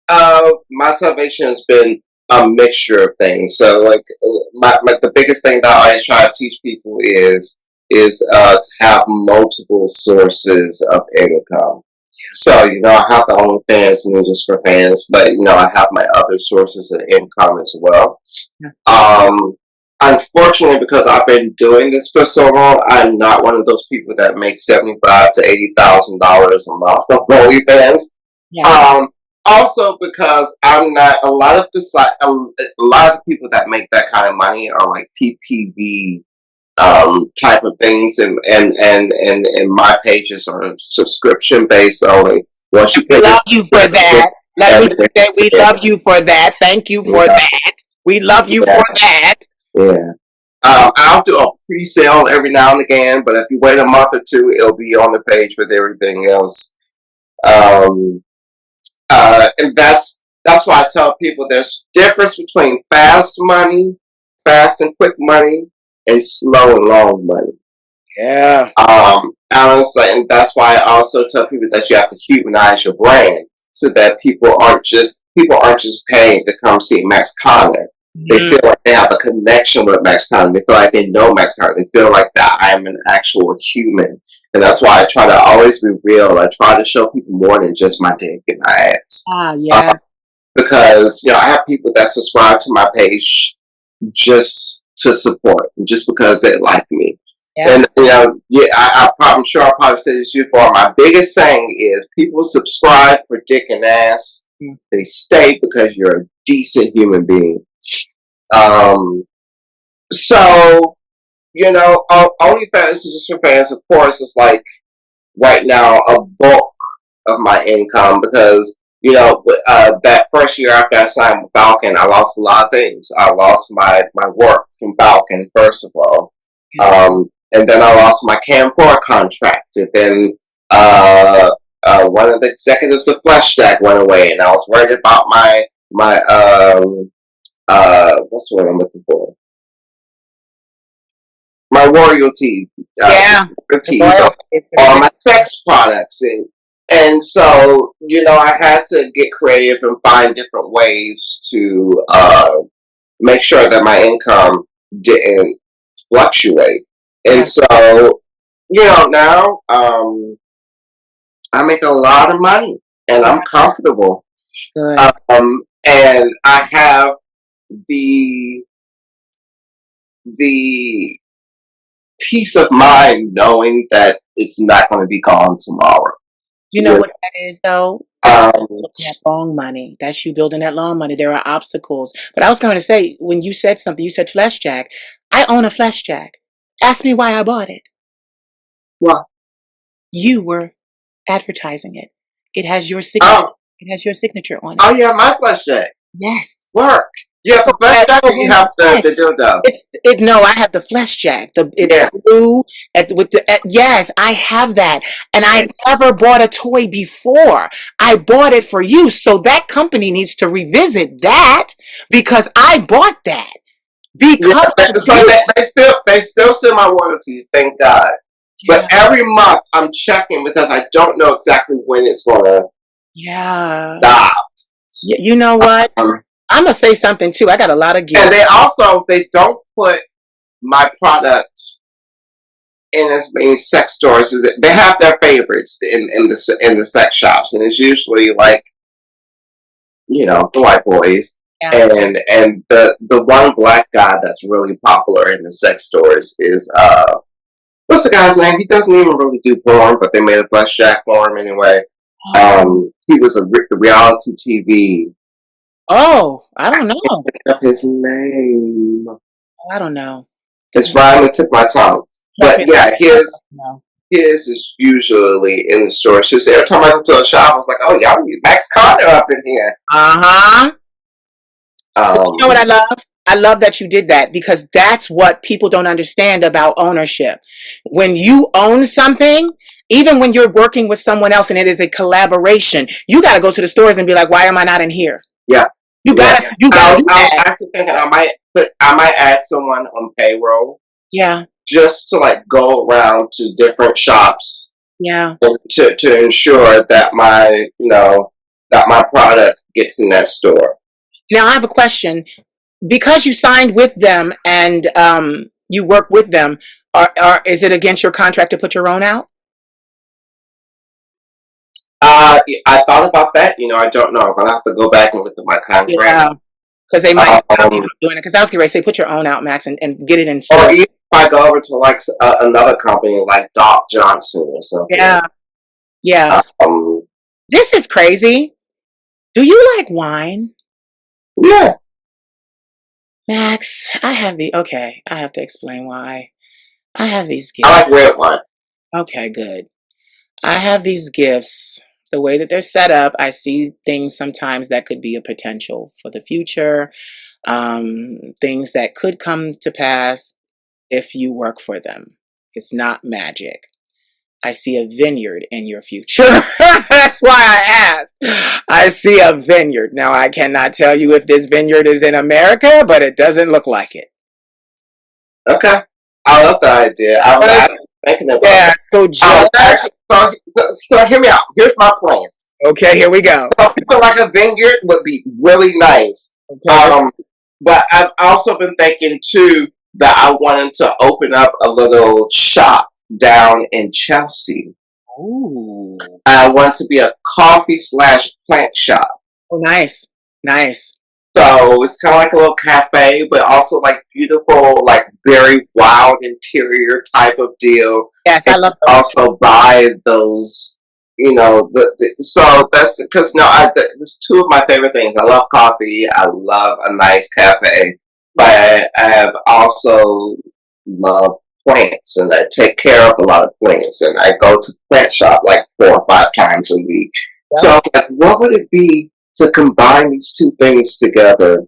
B: my salvation has been a mixture of things. So like the biggest thing that I always try to teach people is to have multiple sources of income. So, I have the OnlyFans and just for fans, but I have my other sources of income as well.
A: Yeah.
B: Um, Unfortunately, because I've been doing this for so long, I'm not one of those people that make $75,000 to $80,000 a month on OnlyFans.
A: Yeah.
B: Also because I'm not a lot of a lot of people that make that kind of money are like PPV type of things, and my pages are subscription based only. Once you
A: We
B: pay
A: love
B: this,
A: you for that. Let me just say we
B: yeah,
A: love you for that. Thank you for
B: yeah,
A: that. We love you
B: yeah,
A: for that.
B: yeah. I'll do a pre-sale every now and again, but if you wait a month or two, it'll be on the page with everything else. Um, and that's why I tell people there's difference between fast and quick money, and slow and long money.
A: Yeah.
B: Honestly, and that's why I also tell people that you have to humanize your brand so that people aren't just paying to come see Max Konnor. They
A: Mm.
B: feel like they have a connection with Max Konnor. They feel like they know Max Konnor. They feel like that I am an actual human, and that's why I try to always be real. I try to show people more than just my dick and my ass.
A: Yeah.
B: Because I have people that subscribe to my page just to support, just because they like me.
A: Yeah.
B: And yeah, I'm sure I probably said this before. My biggest saying is, people subscribe for dick and ass. They stay because you're a decent human being. So OnlyFans is just for fans. Of course, it's like right now a bulk of my income because that first year after I signed with Falcon, I lost a lot of things. I lost my work from Falcon, first of all, and then I lost my Cam4 contract, and then one of the executives of FleshJack went away, and I was worried about my what's the word I'm looking for? My royalty,
A: Yeah.
B: royalties on my sex products, and so I had to get creative and find different ways to make sure that my income didn't fluctuate. And so now I make a lot of money and I'm comfortable.
A: Good.
B: And I have the peace of mind knowing that it's not going to be gone tomorrow.
A: You know what that is, though?
B: Um,
A: That long money. That's you building that long money. There are obstacles. But I was going to say, when you said something, you said FleshJack. I own a FleshJack. Ask me why I bought it.
B: What?
A: You were advertising it. It has your signature. It has your signature on it.
B: Oh yeah, my FleshJack.
A: Yes.
B: Work. You have the FleshJack, or you have the dildo?
A: No, I have the FleshJack. It's blue yes, I have that. And I never bought a toy before. I bought it for you. So that company needs to revisit that because I bought that. Because
B: they still send my royalties, thank God. Yeah. But every month I'm checking because I don't know exactly when it's gonna stop.
A: You know what? I'm gonna say something too. I got a lot of gifts.
B: And they don't put my product in as many sex stores. They have their favorites in the sex shops, and it's usually like the white boys. Yeah. And the one black guy that's really popular in the sex stores is what's the guy's name? He doesn't even really do porn, but they made a FleshJack for him anyway. He was a reality TV.
A: Oh, I don't know.
B: I can't think of his name.
A: I don't know.
B: It's right on the tip of my tongue. But yeah, his is usually in the store. So every time I go to a shop, I was like, "Oh, y'all need Max Konnor up in here."
A: But you know what I love? I love that you did that because that's what people don't understand about ownership. When you own something, even when you're working with someone else and it is a collaboration, you got to go to the stores and be like, "Why am I not in here?"
B: Yeah,
A: you got to.
B: I was actually thinking I might add someone on payroll.
A: Yeah,
B: just to like go around to different shops.
A: Yeah,
B: to ensure that my product gets in that store.
A: Now I have a question. Because you signed with them and you work with them, is it against your contract to put your own out?
B: I thought about that. I don't know. I'm gonna have to go back and look at my contract.
A: Yeah, because they might stop you
B: Um,
A: from doing it. Because I was getting ready to say, put your own out, Max, and get it in
B: or
A: store.
B: even if I go over to like another company like Doc Johnson or something.
A: Yeah, yeah.
B: Um,
A: This is crazy. Do you like wine,
B: yeah,
A: Max? Okay. I have to explain why. I have these
B: I
A: gifts.
B: like red wine.
A: Okay, good. I have these gifts. The way that they're set up, I see things sometimes that could be a potential for the future, things that could come to pass if you work for them. It's not magic. I see a vineyard in your future. That's why I asked. I see a vineyard. Now, I cannot tell you if this vineyard is in America, but it doesn't look like it.
B: Okay, I love the idea. I was thinking about
A: Yeah,
B: that.
A: so
B: I was
A: just.
B: actually so hear me out. Here's my plan.
A: Okay, here we go.
B: Something like a vineyard would be really nice.
A: Okay.
B: Um, but I've also been thinking too that I wanted to open up a little shop down in Chelsea.
A: Ooh.
B: I want to be a coffee/plant shop.
A: Oh, nice. Nice.
B: So it's kind of like a little cafe, but also like beautiful, like very wild interior type of deal.
A: Yes,
B: And
A: I love those.
B: also buy those, so that's because no, it's two of my favorite things. I love coffee. I love a nice cafe,
A: Yeah.
B: but I have also love plants, and I take care of a lot of plants. And I go to plant shop like 4 or 5 times a week.
A: Yep.
B: So, like, what would it be to combine these two things together?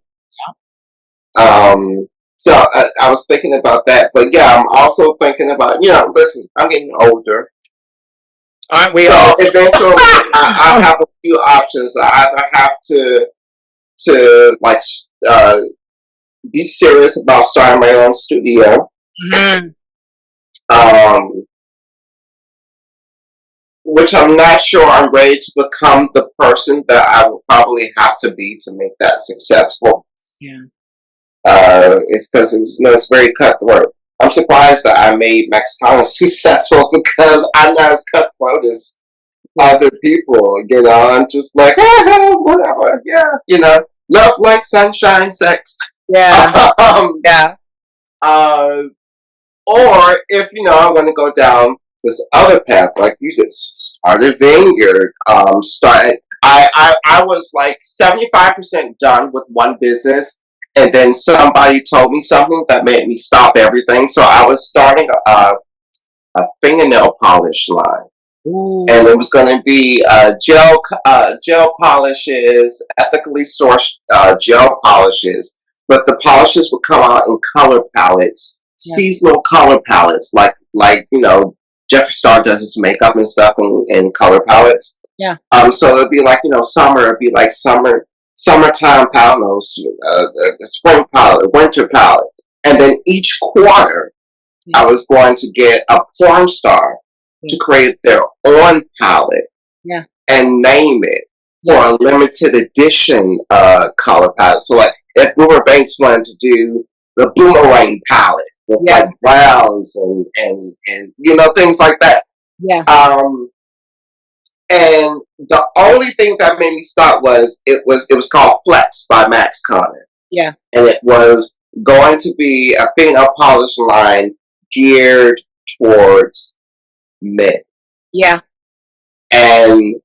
B: Um, I was thinking about that, but yeah, I'm also thinking about, listen, I'm getting older,
A: Aren't we
B: so
A: all?
B: eventually I have a few options. I either have to like be serious about starting my own studio,
A: Mhm.
B: um, which I'm not sure I'm ready to become the person that I will probably have to be to make that successful.
A: Yeah.
B: It's because it's very cutthroat. I'm surprised that I made Max Konnor successful because I'm not as cutthroat as other people. I'm just like, whatever, yeah, love, like sunshine, sex.
A: Yeah.
B: um,
A: Yeah.
B: uh, or if I'm going to go down this other path, like you said, start a vineyard. Start. I was like 75% done with one business, and then somebody told me something that made me stop everything. So I was starting a fingernail polish line, and
A: Ooh.
B: it was going to be gel polishes, ethically sourced gel polishes, but the polishes would come out in color palettes,
A: Yeah.
B: seasonal color palettes, like Jeffree Star does his makeup and stuff in color palettes.
A: Yeah.
B: So it'd be like summer, it'd be like summertime palette, no, spring palette, winter palette, and then each quarter
A: Yeah.
B: I was going to get a porn star to create their own palette
A: Yeah.
B: and name it for
A: Yeah.
B: a limited edition color palette. So like if Boomer Banks wanted to do the Boomerang palette with
A: Yeah.
B: like browns and things like that.
A: Yeah.
B: Um, and the only thing that made me stop was it was called Flex by Max Konnor,
A: Yeah.
B: and it was going to be a fingernail polish line geared towards men.
A: Yeah.
B: And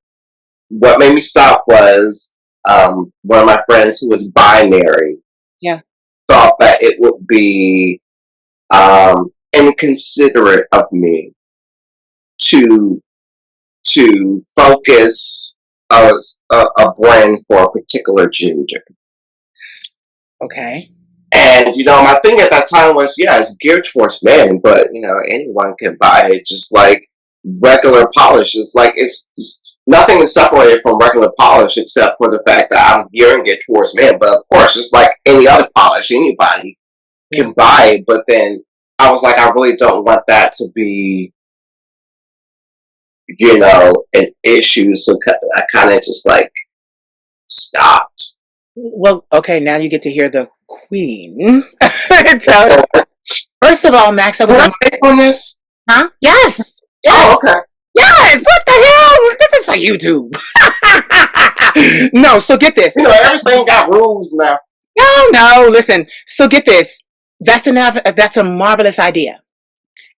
B: what made me stop was one of my friends who was binary
A: Yeah.
B: thought that it would be inconsiderate of me to focus a brand for a particular gender.
A: Okay.
B: And my thing at that time was, yeah, it's geared towards men, but anyone can buy it, just like regular polish. It's like it's just, nothing is separated from regular polish except for the fact that I'm gearing it towards men. But of course, just like any other polish, anybody
A: Yeah.
B: can buy it. But then I was like, I really don't want that to be an issue. So I kind of just like stopped.
A: Well, okay, now you get to hear the queen. So, first of all, Max, I was
B: Can I
A: on.
B: take on this?
A: Huh? Yes.
B: Oh,
A: Yes.
B: okay.
A: Yes. What the hell? This is for YouTube. No, so get this.
B: You know, everything got rules now.
A: No, no, listen. So get this. That's a marvelous idea.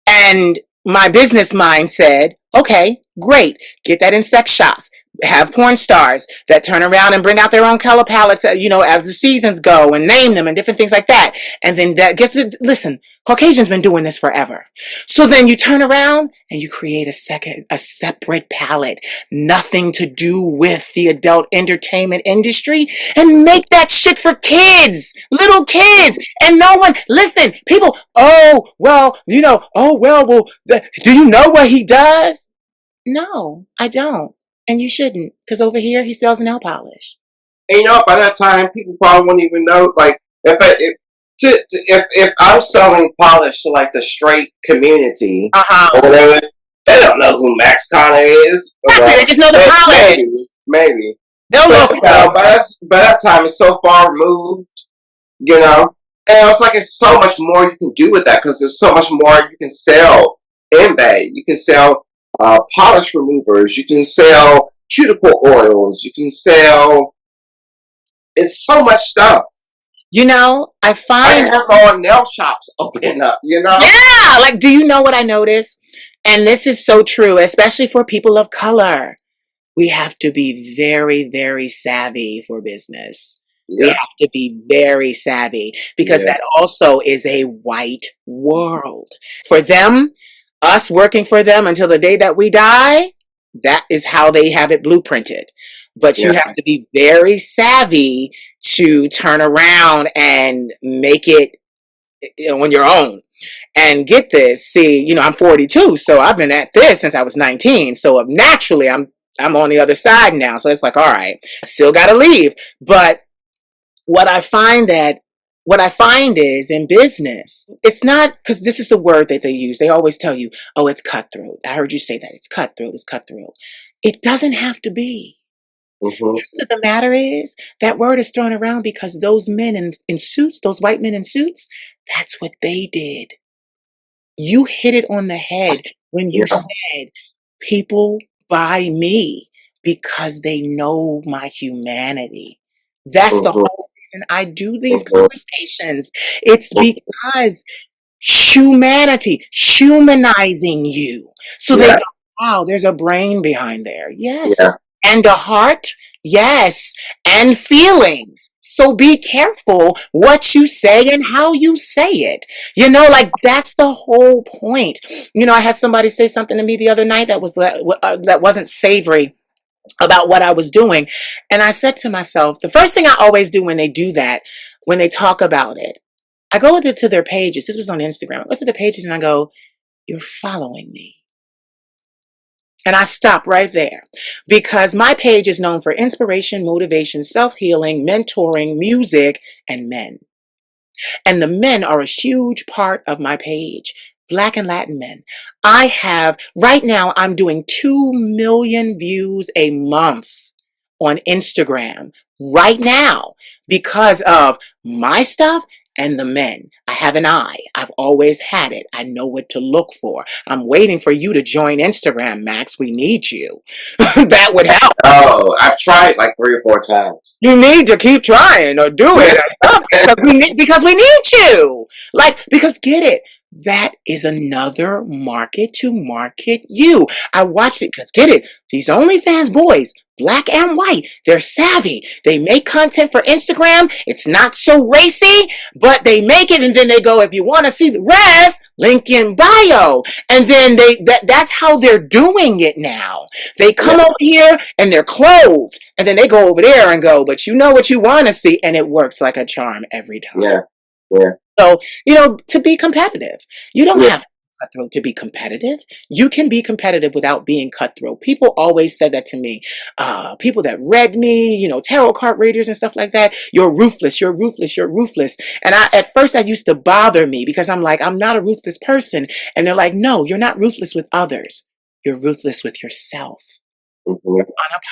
A: And my business mind said, okay, great. Get that in sex shops. Have porn stars that turn around and bring out their own color palettes, as the seasons go and name them and different things like that. And then that gets to, listen, Caucasians been doing this forever. So then you turn around and you create a separate palette, nothing to do with the adult entertainment industry, and make that shit for kids, little kids. And no one, listen, people, oh, well, do you know what he does? No, I don't. And you shouldn't, because over here he sells nail polish.
B: And you know, by that time, people probably wouldn't even know. Like, if I'm selling polish to like the straight community or
A: Uh-huh.
B: whatever, they don't know who Max Konnor is.
A: Exactly,
B: Well,
A: they just know the polish.
B: maybe.
A: They'll
B: But
A: look
B: you
A: for
B: know,
A: it.
B: by that time, it's so far removed. You know, and it's like it's so much more you can do with that because there's so much more you can sell in that. You can sell polish removers. You can sell cuticle oils. You can sell. It's so much stuff.
A: I
B: I
A: find,
B: can have my own nail shops open up. You know.
A: yeah, like, do you know what I notice? And this is so true, especially for people of color. We have to be very, very savvy for business. We
B: Yeah.
A: have to be very savvy because
B: Yeah.
A: that also is a white world. For them, us working for them until the day that we die, that is how they have it blueprinted. But you
B: Yeah.
A: have to be very savvy to turn around and make it on your own. And get this, see, I'm 42, so I've been at this since I was 19. So naturally, I'm on the other side now. So it's like, all right, still got to leave. But what I find that what I find is in business, it's not because this is the word that they use. They always tell you, oh, it's cutthroat. I heard you say that. It's cutthroat. It's cutthroat. It doesn't have to be.
B: Mm-hmm.
A: Truth of the matter is that word is thrown around because those men in suits, those white men in suits, that's what they did. You hit it on the head when you
B: Yeah.
A: said people buy me because they know my humanity. That's the
B: Mm-hmm.
A: whole reason I do these
B: Mm-hmm.
A: conversations. It's because humanizing you. So they
B: Yeah.
A: go, wow, there's a brain behind there. Yes.
B: Yeah.
A: And a heart. Yes. And feelings. So be careful what you say and how you say it. Like that's the whole point. I had somebody say something to me the other night that wasn't savory about what I was doing. And I said to myself, the first thing I always do when they do that, when they talk about it, I go to their pages. This was on Instagram. I go to the pages and I go, you're following me. And I stop right there because my page is known for inspiration, motivation, self healing, mentoring, music, and men. And the men are a huge part of my page. Black and Latin men. Right now, I'm doing 2 million views a month on Instagram right now because of my stuff and the men. I have an eye. I've always had it. I know what to look for. I'm waiting for you to join Instagram, Max. We need you. That would help.
B: Oh, I've tried like 3 or 4 times.
A: You need to keep trying or do it because we need you. Because get it. That is another market to market you. I watched it because get it. These OnlyFans boys, black and white, they're savvy. They make content for Instagram. It's not so racy, but they make it and then they go, if you want to see the rest, link in bio. And then that's how they're doing it now. They
B: Yeah.
A: come over here and they're clothed. And then they go over there and go, but you know what you want to see. And it works like a charm every time.
B: Yeah. Yeah.
A: So, to be competitive, you don't
B: Yeah.
A: have to be cutthroat to be competitive. You can be competitive without being cutthroat. People always said that to me. People that read me, tarot card readers and stuff like that. You're ruthless. You're ruthless. You're ruthless. And at first that used to bother me because I'm like, I'm not a ruthless person. And they're like, no, you're not ruthless with others. You're ruthless with yourself.
B: Mm-hmm.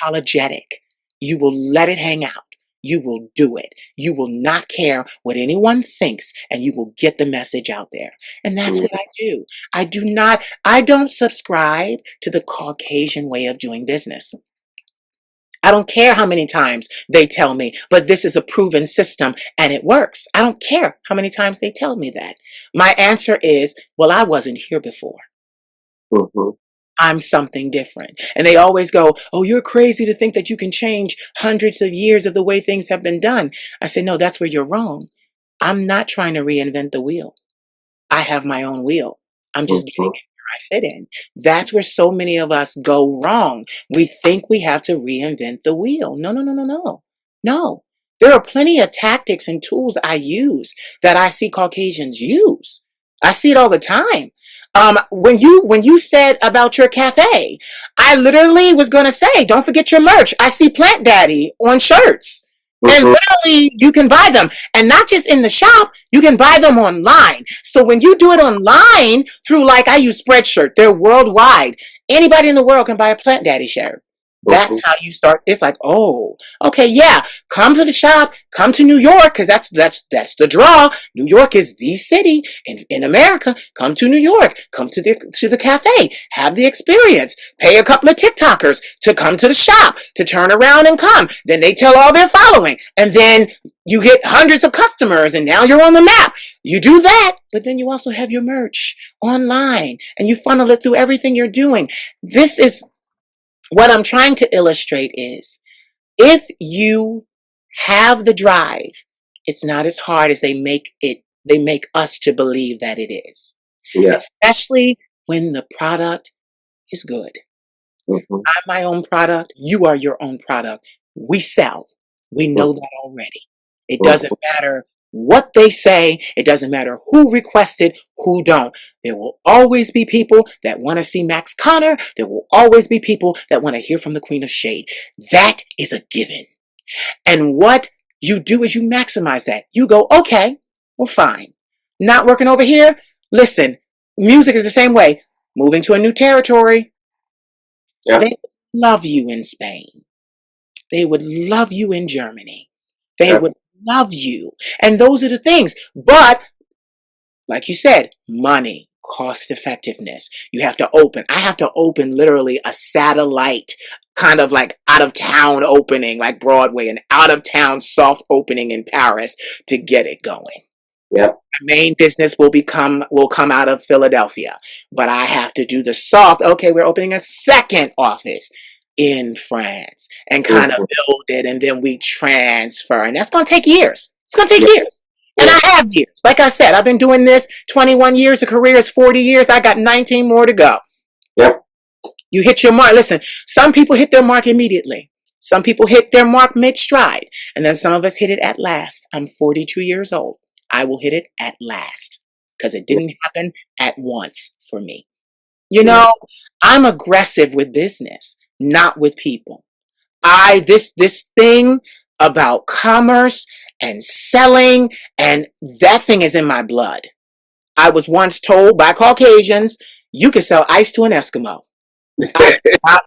A: Unapologetic. You will let it hang out. you will do it. You will not care what anyone thinks, and you will get the message out there. And that's what I
B: Yes.
A: do. I don't subscribe to the Caucasian way of doing business. I don't care how many times they tell me, but this is a proven system and it works. I don't care how many times they tell me that. My answer is, well, I wasn't here before.
B: Mm-hmm.
A: I'm something different. And they always go, oh, you're crazy to think that you can change hundreds of years of the way things have been done. I say, no, that's where you're wrong. I'm not trying to reinvent the wheel. I have my own wheel. I'm just getting
B: Mm-hmm.
A: in where I fit in. That's where so many of us go wrong. We think we have to reinvent the wheel. No, no, no, no, no. No. There are plenty of tactics and tools I use that I see Caucasians use. I see it all the time. When you said about your cafe, I literally was gonna say, don't forget your merch. I see Plant Daddy on shirts. And
B: Mm-hmm.
A: literally you can buy them. And not just in the shop, you can buy them online. So when you do it online through, like, I use Spreadshirt, they're worldwide. Anybody in the world can buy a Plant Daddy shirt. That's
B: Mm-hmm.
A: how you start. It's like, oh, okay, yeah, come to the shop, come to New York, because that's the draw. New York is the city in America. Come to New York, come to the cafe, have the experience, pay a couple of TikTokers to come to the shop, to turn around and come. Then they tell all their following, and then you get hundreds of customers, and now you're on the map. You do that, but then you also have your merch online, and you funnel it through everything you're doing. This is what I'm trying to illustrate is, if you have the drive, it's not as hard as they make us to believe that it is.
B: Yeah.
A: Especially when the product is good.
B: Mm-hmm.
A: I'm my own product. You are your own product. We sell. We know that already. It doesn't
B: Mm-hmm.
A: matter what they say. It doesn't matter who requested, who don't. There will always be people that want to see Max Konnor. There will always be people that want to hear from the Queen of Shade. That is a given. And what you do is you maximize that. You go, okay, well, fine. Not working over here. Listen, music is the same way. Moving to a new territory.
B: Yep.
A: They would love you in Spain. They would love you in Germany. They
B: Yep.
A: would love you. And those are the things. But like you said, money, cost effectiveness. You have to open. I have to open literally a satellite kind of like out of town opening, like Broadway, an out of town soft opening in Paris to get it going.
B: Yep.
A: Main business will come out of Philadelphia, but I have to do the soft. Okay, we're opening a second office in France and kind of
B: Mm-hmm.
A: build it, and then we transfer, and that's going to take years. It's going to take
B: Yep.
A: years, and I
B: Yep.
A: have years. Like I said, I've been doing this 21 years. A career is 40 years. I got 19 more to go.
B: Yep.
A: You hit your mark. Listen, some people hit their mark immediately. Some people hit their mark mid-stride. And then some of us hit it at last. I'm 42 years old. I will hit it at last because it didn't happen at once for me. You
B: Yeah.
A: know, I'm aggressive with business, not with people. This thing about commerce and selling, and that thing is in my blood. I was once told by Caucasians, you can sell ice to an Eskimo.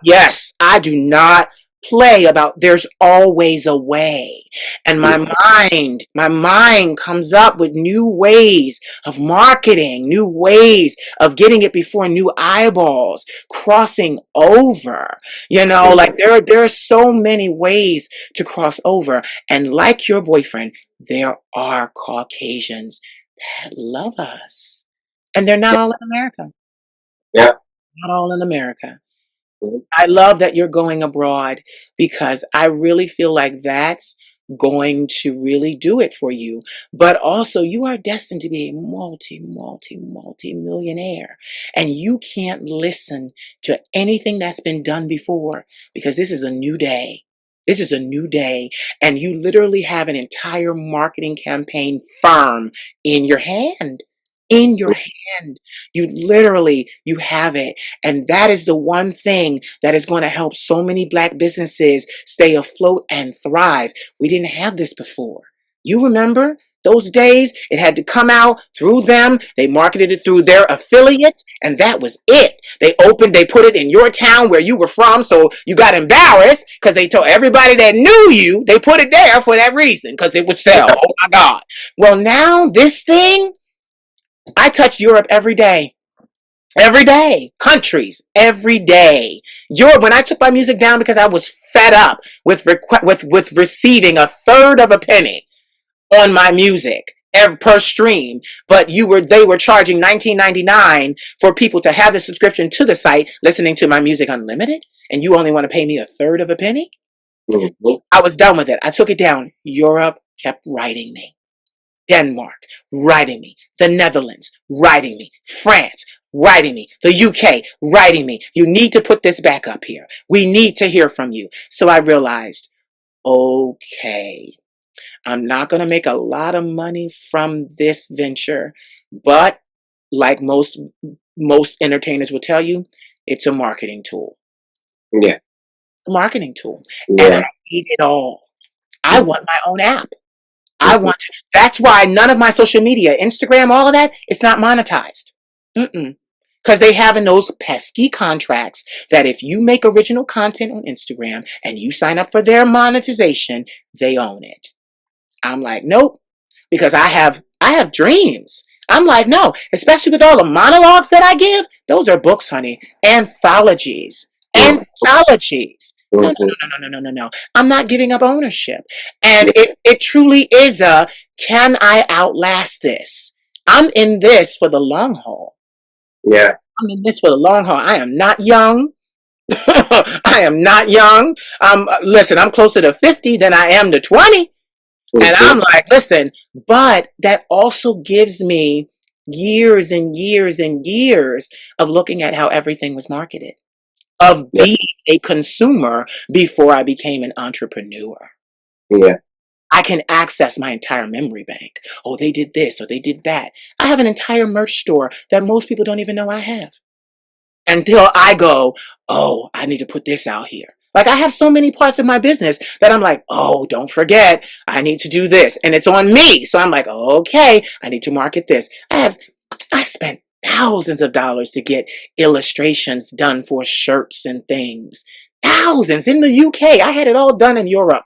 A: Yes, I do not play about there's always a way. And my mind comes up with new ways of marketing, new ways of getting it before new eyeballs, crossing over. Like there are so many ways to cross over. And like your boyfriend, there are Caucasians that love us. And they're not all in America.
B: Yep.
A: Not all in America.
B: Mhm.
A: I love that you're going abroad because I really feel like that's going to really do it for you. But also, you are destined to be a multi millionaire. And you can't listen to anything that's been done before because this is a new day. This is a new day. And you literally have an entire marketing campaign firm in your hand. In your hand. You have it. And that is the one thing that is going to help so many Black businesses stay afloat and thrive. We didn't have this before. You remember Those days, it had to come out through them. They marketed it through their affiliates, and that was it. They put it in your town where you were from, so you got embarrassed because they told everybody that knew you, they put it there for that reason, because it would sell. Oh my God. Well, now this thing, I touch Europe every day. Every day, countries, every day. Europe. When I took my music down because I was fed up with receiving a third of a penny on my music per stream, but they were charging $19.99 for people to have the subscription to the site, listening to my music unlimited, and you only want to pay me a third of a penny.
B: Mhm.
A: I was done with it. I took it down. Europe kept writing me. Denmark, writing me. The Netherlands, writing me. France, writing me. The UK, writing me. You need to put this back up here. We need to hear from you. So I realized, okay, I'm not going to make a lot of money from this venture, but like most entertainers will tell you, it's a marketing tool.
B: Yeah.
A: It's a marketing tool. And I
B: Yeah.
A: need it all. I
B: Mhm.
A: want my own app. I
B: Mhm.
A: want to. That's why none of my social media, Instagram, all of that, it's not monetized. Mm-mm. Because they have in those pesky contracts that if you make original content on Instagram and you sign up for their monetization, they own it. I'm like, nope, because I have dreams. I'm like, no, especially with all the monologues that I give, those are books, honey. Anthologies.
B: Mhm.
A: Anthologies. No, no,
B: Mhm.
A: no, no, no, no, no, no, no. I'm not giving up ownership. And
B: Yeah.
A: it truly is can I outlast this? I'm in this for the long haul.
B: Yeah.
A: I'm in this for the long haul. I am not young. I am not young. Listen, I'm closer to 50 than I am to 20. And
B: Mhm.
A: I'm like, listen, but that also gives me years and years and years of looking at how everything was marketed, of
B: Yeah.
A: being a consumer before I became an entrepreneur.
B: Yeah.
A: I can access my entire memory bank. Oh, they did this or they did that. I have an entire merch store that most people don't even know I have, until I go, oh, I need to put this out here. Like I have so many parts of my business that I'm like, oh, don't forget, I need to do this. And it's on me. So I'm like, okay, I need to market this. I spent thousands of dollars to get illustrations done for shirts and things. Thousands in the UK. I had it all done in Europe,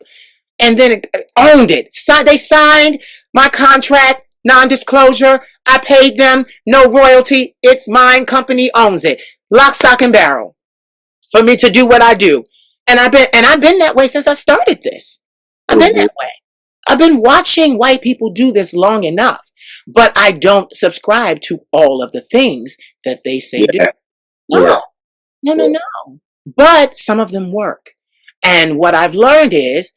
A: and then owned it. They signed my contract, non-disclosure. I paid them no royalty. It's mine. Company owns it. Lock, stock, and barrel for me to do what I do. And I've been that way since I started this. I've been
B: Mhm.
A: that way. I've been watching white people do this long enough, but I don't subscribe to all of the things that they say do.
B: Yeah. Yeah.
A: No, no, no,
B: Yeah.
A: no. But some of them work. And what I've learned is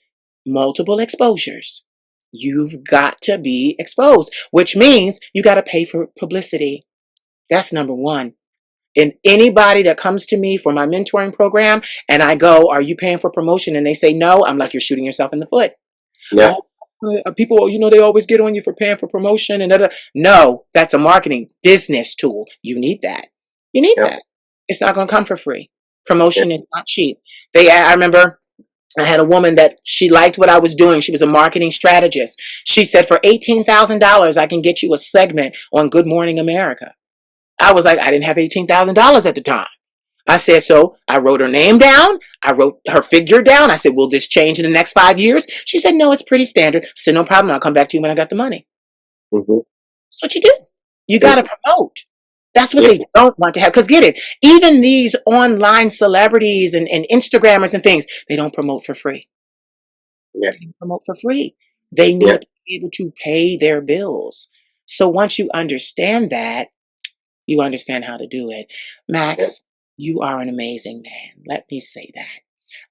A: multiple exposures. You've got to be exposed, which means you got to pay for publicity. That's number one. And anybody that comes to me for my mentoring program and I go, are you paying for promotion? And they say no, I'm like, you're shooting yourself in the foot.
B: Yeah.
A: Oh, people, they always get on you for paying for promotion and da-da. No, that's a marketing business tool. You need that. You need
B: Yeah.
A: that. It's not going to come for free.
B: Yeah.
A: Promotion is not cheap. I remember I had a woman that she liked what I was doing. She was a marketing strategist. She said, for $18,000, I can get you a segment on Good Morning America. I was like, I didn't have $18,000 at the time. I said, so I wrote her name down. I wrote her figure down. I said, will this change in the next 5 years? She said, no, it's pretty standard. I said, no problem. I'll come back to you when I got the money.
B: Mhm.
A: That's what you do. You got to
B: Mhm.
A: promote. That's what
B: Yeah.
A: they don't want to have. Because get it, even these online celebrities and Instagrammers and things, they don't promote for free.
B: Yeah.
A: They don't promote for free. They
B: Yeah.
A: need to be able to pay their bills. So once you understand that, you understand how to do it.
B: Yeah.
A: Max, you are an amazing man. Let me say that.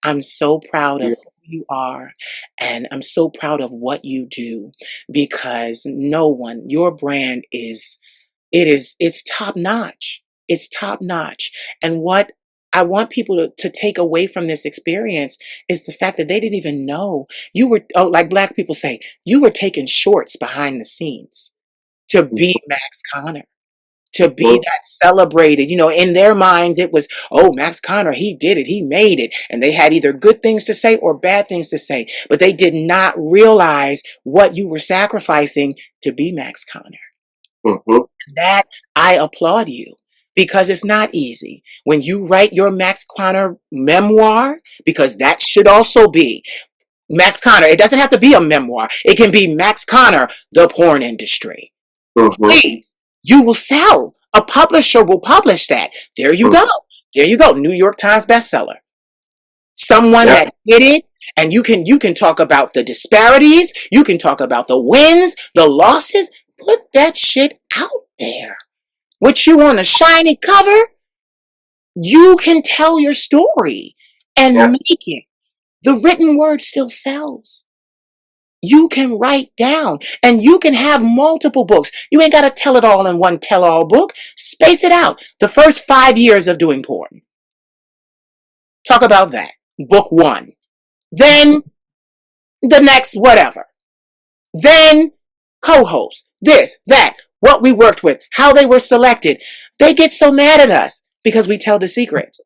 A: I'm so proud of
B: Yeah.
A: who you are, and I'm so proud of what you do, because no one, your brand it's top notch. It's top notch. And what I want people to take away from this experience is the fact that they didn't even know you were, oh, like black people say, you were taking shorts behind the scenes to be Max Konnor. to be that celebrated. In their minds, it was, oh, Max Konnor, he did it, he made it. And they had either good things to say or bad things to say, but they did not realize what you were sacrificing to be Max Konnor.
B: Mm-hmm.
A: That I applaud you, because it's not easy. When you write your Max Konnor memoir, because that should also be Max Konnor. It doesn't have to be a memoir. It can be Max Konnor, the porn industry.
B: Mm-hmm.
A: Please, you will sell. A publisher will publish that. There you go. There you go. New York Times bestseller. Someone that did it, and you can talk about the disparities. You can talk about the wins, the losses. Put that shit out there. With you on a shiny cover, you can tell your story and make it. The written word still sells. You can write down, and you can have multiple books. You ain't got to tell it all in one tell-all book. Space it out. The first 5 years of doing porn. Talk about that. Book 1. Then the next whatever. Then co-host. This, that, what we worked with, how they were selected. They get so mad at us because we tell the secrets.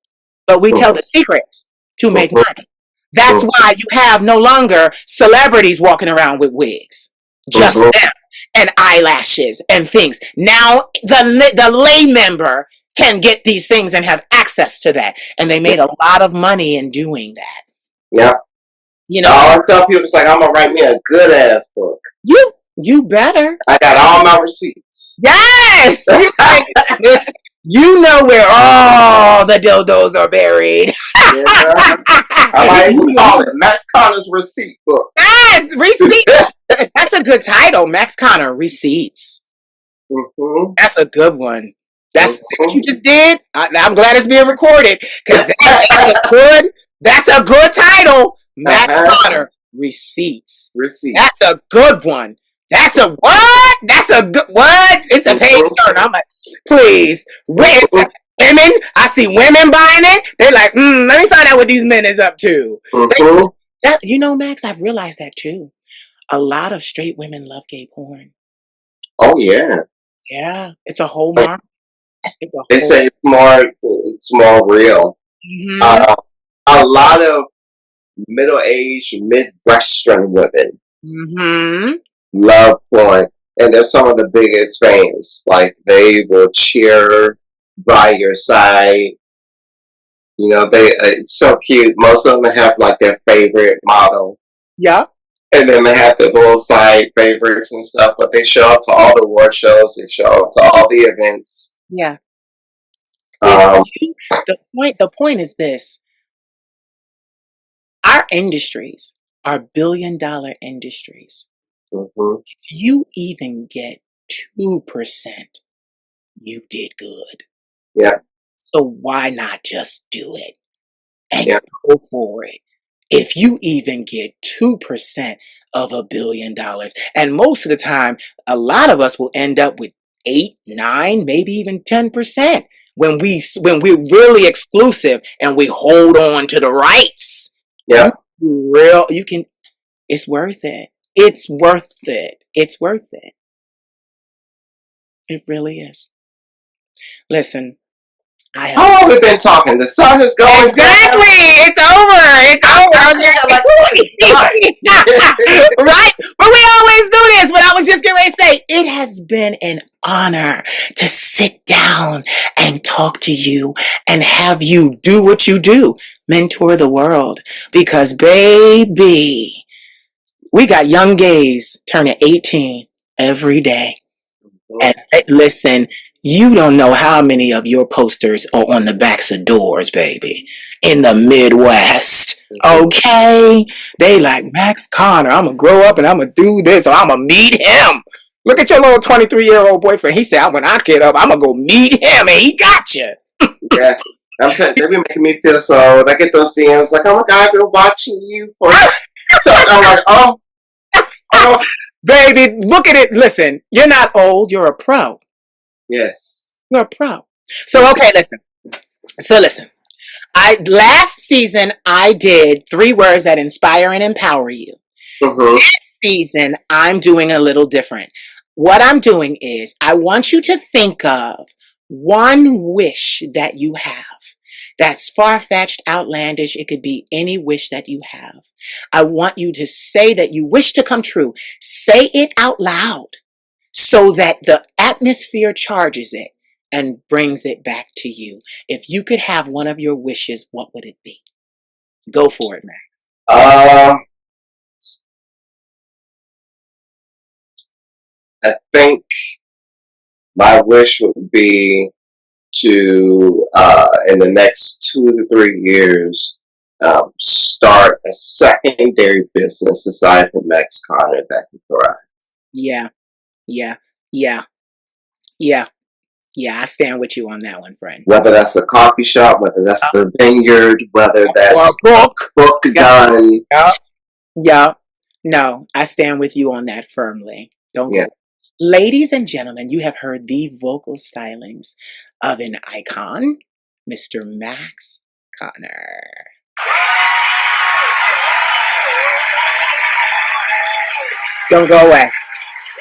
A: But we tell the secrets to make money. That's why you have no longer celebrities walking around with wigs. Just them and eyelashes and things. Now the lay member can get these things and have access to that. And they made a lot of money in doing that.
B: Yeah. I tell people, it's like, I'm going to write me a good ass book.
A: You better.
B: I got all my receipts.
A: Yes! You know where all the dildos are buried.
B: Yeah. I like to call it Max Konnor's receipt book.
A: Yes, receipts. That's a good title, Max Konnor, Receipts.
B: Mm-hmm.
A: That's a good one. That's what you just did. I'm glad it's being recorded, because that's a good title, Max Konnor, Receipts. That's a good one. That's a what? That's a good what? It's a page turn. I'm like, please, women. I see women buying it. They're like, let me find out what these men is up to. Max, I've realized that too. A lot of straight women love gay porn.
B: Oh yeah.
A: Yeah, it's a whole market.
B: They say it's more real.
A: Mm-hmm.
B: A lot of middle-aged, mid-western women love porn, and they're some of the biggest fans. Like, they will cheer by your side. It's so cute. Most of them have like their favorite model.
A: Yeah.
B: And then they have the little side favorites and stuff, but they show up to all the award shows. They show up to all the events.
A: Yeah. The point is this. Our industries are billion-dollar industries.
B: Mm-hmm.
A: If you even get 2%, you did good.
B: Yeah.
A: So why not just do it and go for it? If you even get 2% of $1 billion, and most of the time, a lot of us will end up with 8, 9, maybe even 10% when we're really exclusive and we hold on to the rights.
B: Yeah.
A: You can. It's worth it. It's worth it. It's worth it. It really is. Listen.
B: How long have we been talking? The sun is going
A: exactly.
B: down.
A: It's over. It's over. Right? But we always do this. But I was just getting ready to say, it has been an honor to sit down and talk to you and have you do what you do. Mentor the world. Because, baby, we got young gays turning 18 every day. And listen, you don't know how many of your posters are on the backs of doors, baby, in the Midwest. Okay? They like, Max Konnor, I'm going to grow up and I'm going to do this, or I'm going to meet him. Look at your little 23-year-old boyfriend. He said, when I get up, I'm going to go meet him, and he got you.
B: Yeah. I'm telling you, they be making me feel so old. I get those DMs like, oh my God, I've been watching you for... I'm like, oh.
A: Baby, look at it. Listen, you're not old. You're a pro.
B: Yes.
A: You're a pro. So, okay, listen. Last season, I did 3 words that inspire and empower you.
B: Mm-hmm.
A: This season, I'm doing a little different. What I'm doing is, I want you to think of One wish that you have. That's far-fetched, outlandish. It could be any wish that you have. I want you to say that you wish to come true. Say it out loud so that the atmosphere charges it and brings it back to you. If you could have one of your wishes, what would it be? Go for it, Max.
B: I think my wish would be to, in the next 2 to 3 years, start a secondary business aside from Max Konnor that can thrive.
A: Yeah, yeah, yeah, yeah, yeah. I stand with you on that one, friend.
B: Whether that's a coffee shop, whether that's the vineyard, whether that's
A: Or a book.
B: book done.
A: Yeah, yeah. No, I stand with you on that firmly. Don't
B: Yeah.
A: go. Ladies and gentlemen, you have heard the vocal stylings of an icon, Mr. Max Konnor. Don't go away.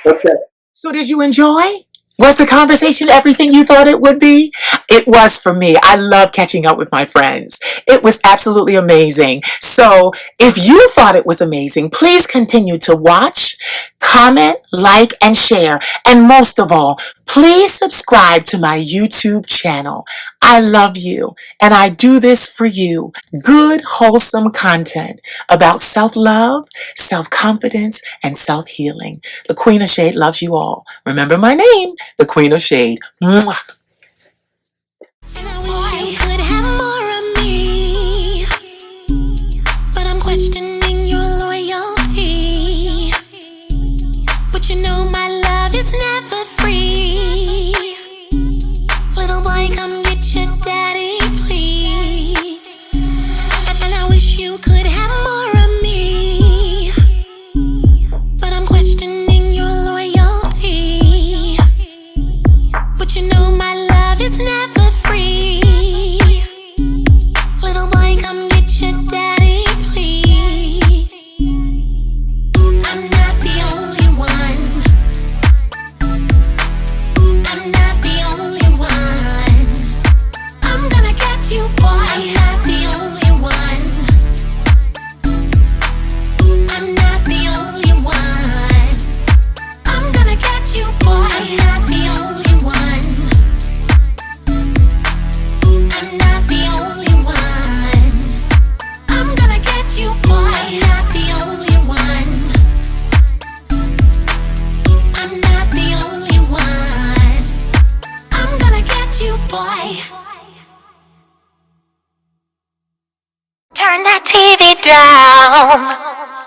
B: Okay.
A: So did you enjoy? Was the conversation everything you thought it would be? It was for me. I love catching up with my friends. It was absolutely amazing. So if you thought it was amazing, please continue to watch, comment, like, and share. And most of all, please subscribe to my YouTube channel. I love you, and I do this for you. Good, wholesome content about self-love, self-confidence, and self-healing. The Queen of Shade loves you all. Remember my name, the Queen of Shade. Mwah.
C: And I wish you could have more of me, but I'm questioning your loyalty. But you know my love is never free. Little boy, come get your daddy, please. And I wish you could have more of me, but I'm questioning your loyalty. But you know my love is never free. Little boy, come get your daddy, please. I'm not the only one. I'm not the only one. I'm gonna get you, boy. I'm not the only one. I'm not the only one. I'm gonna get you, boy. I'm not the only one. I'm not the only one. I'm gonna get you, boy. I'm not the only one. I'm not the only one. I'm gonna get you, boy. Turn that TV down.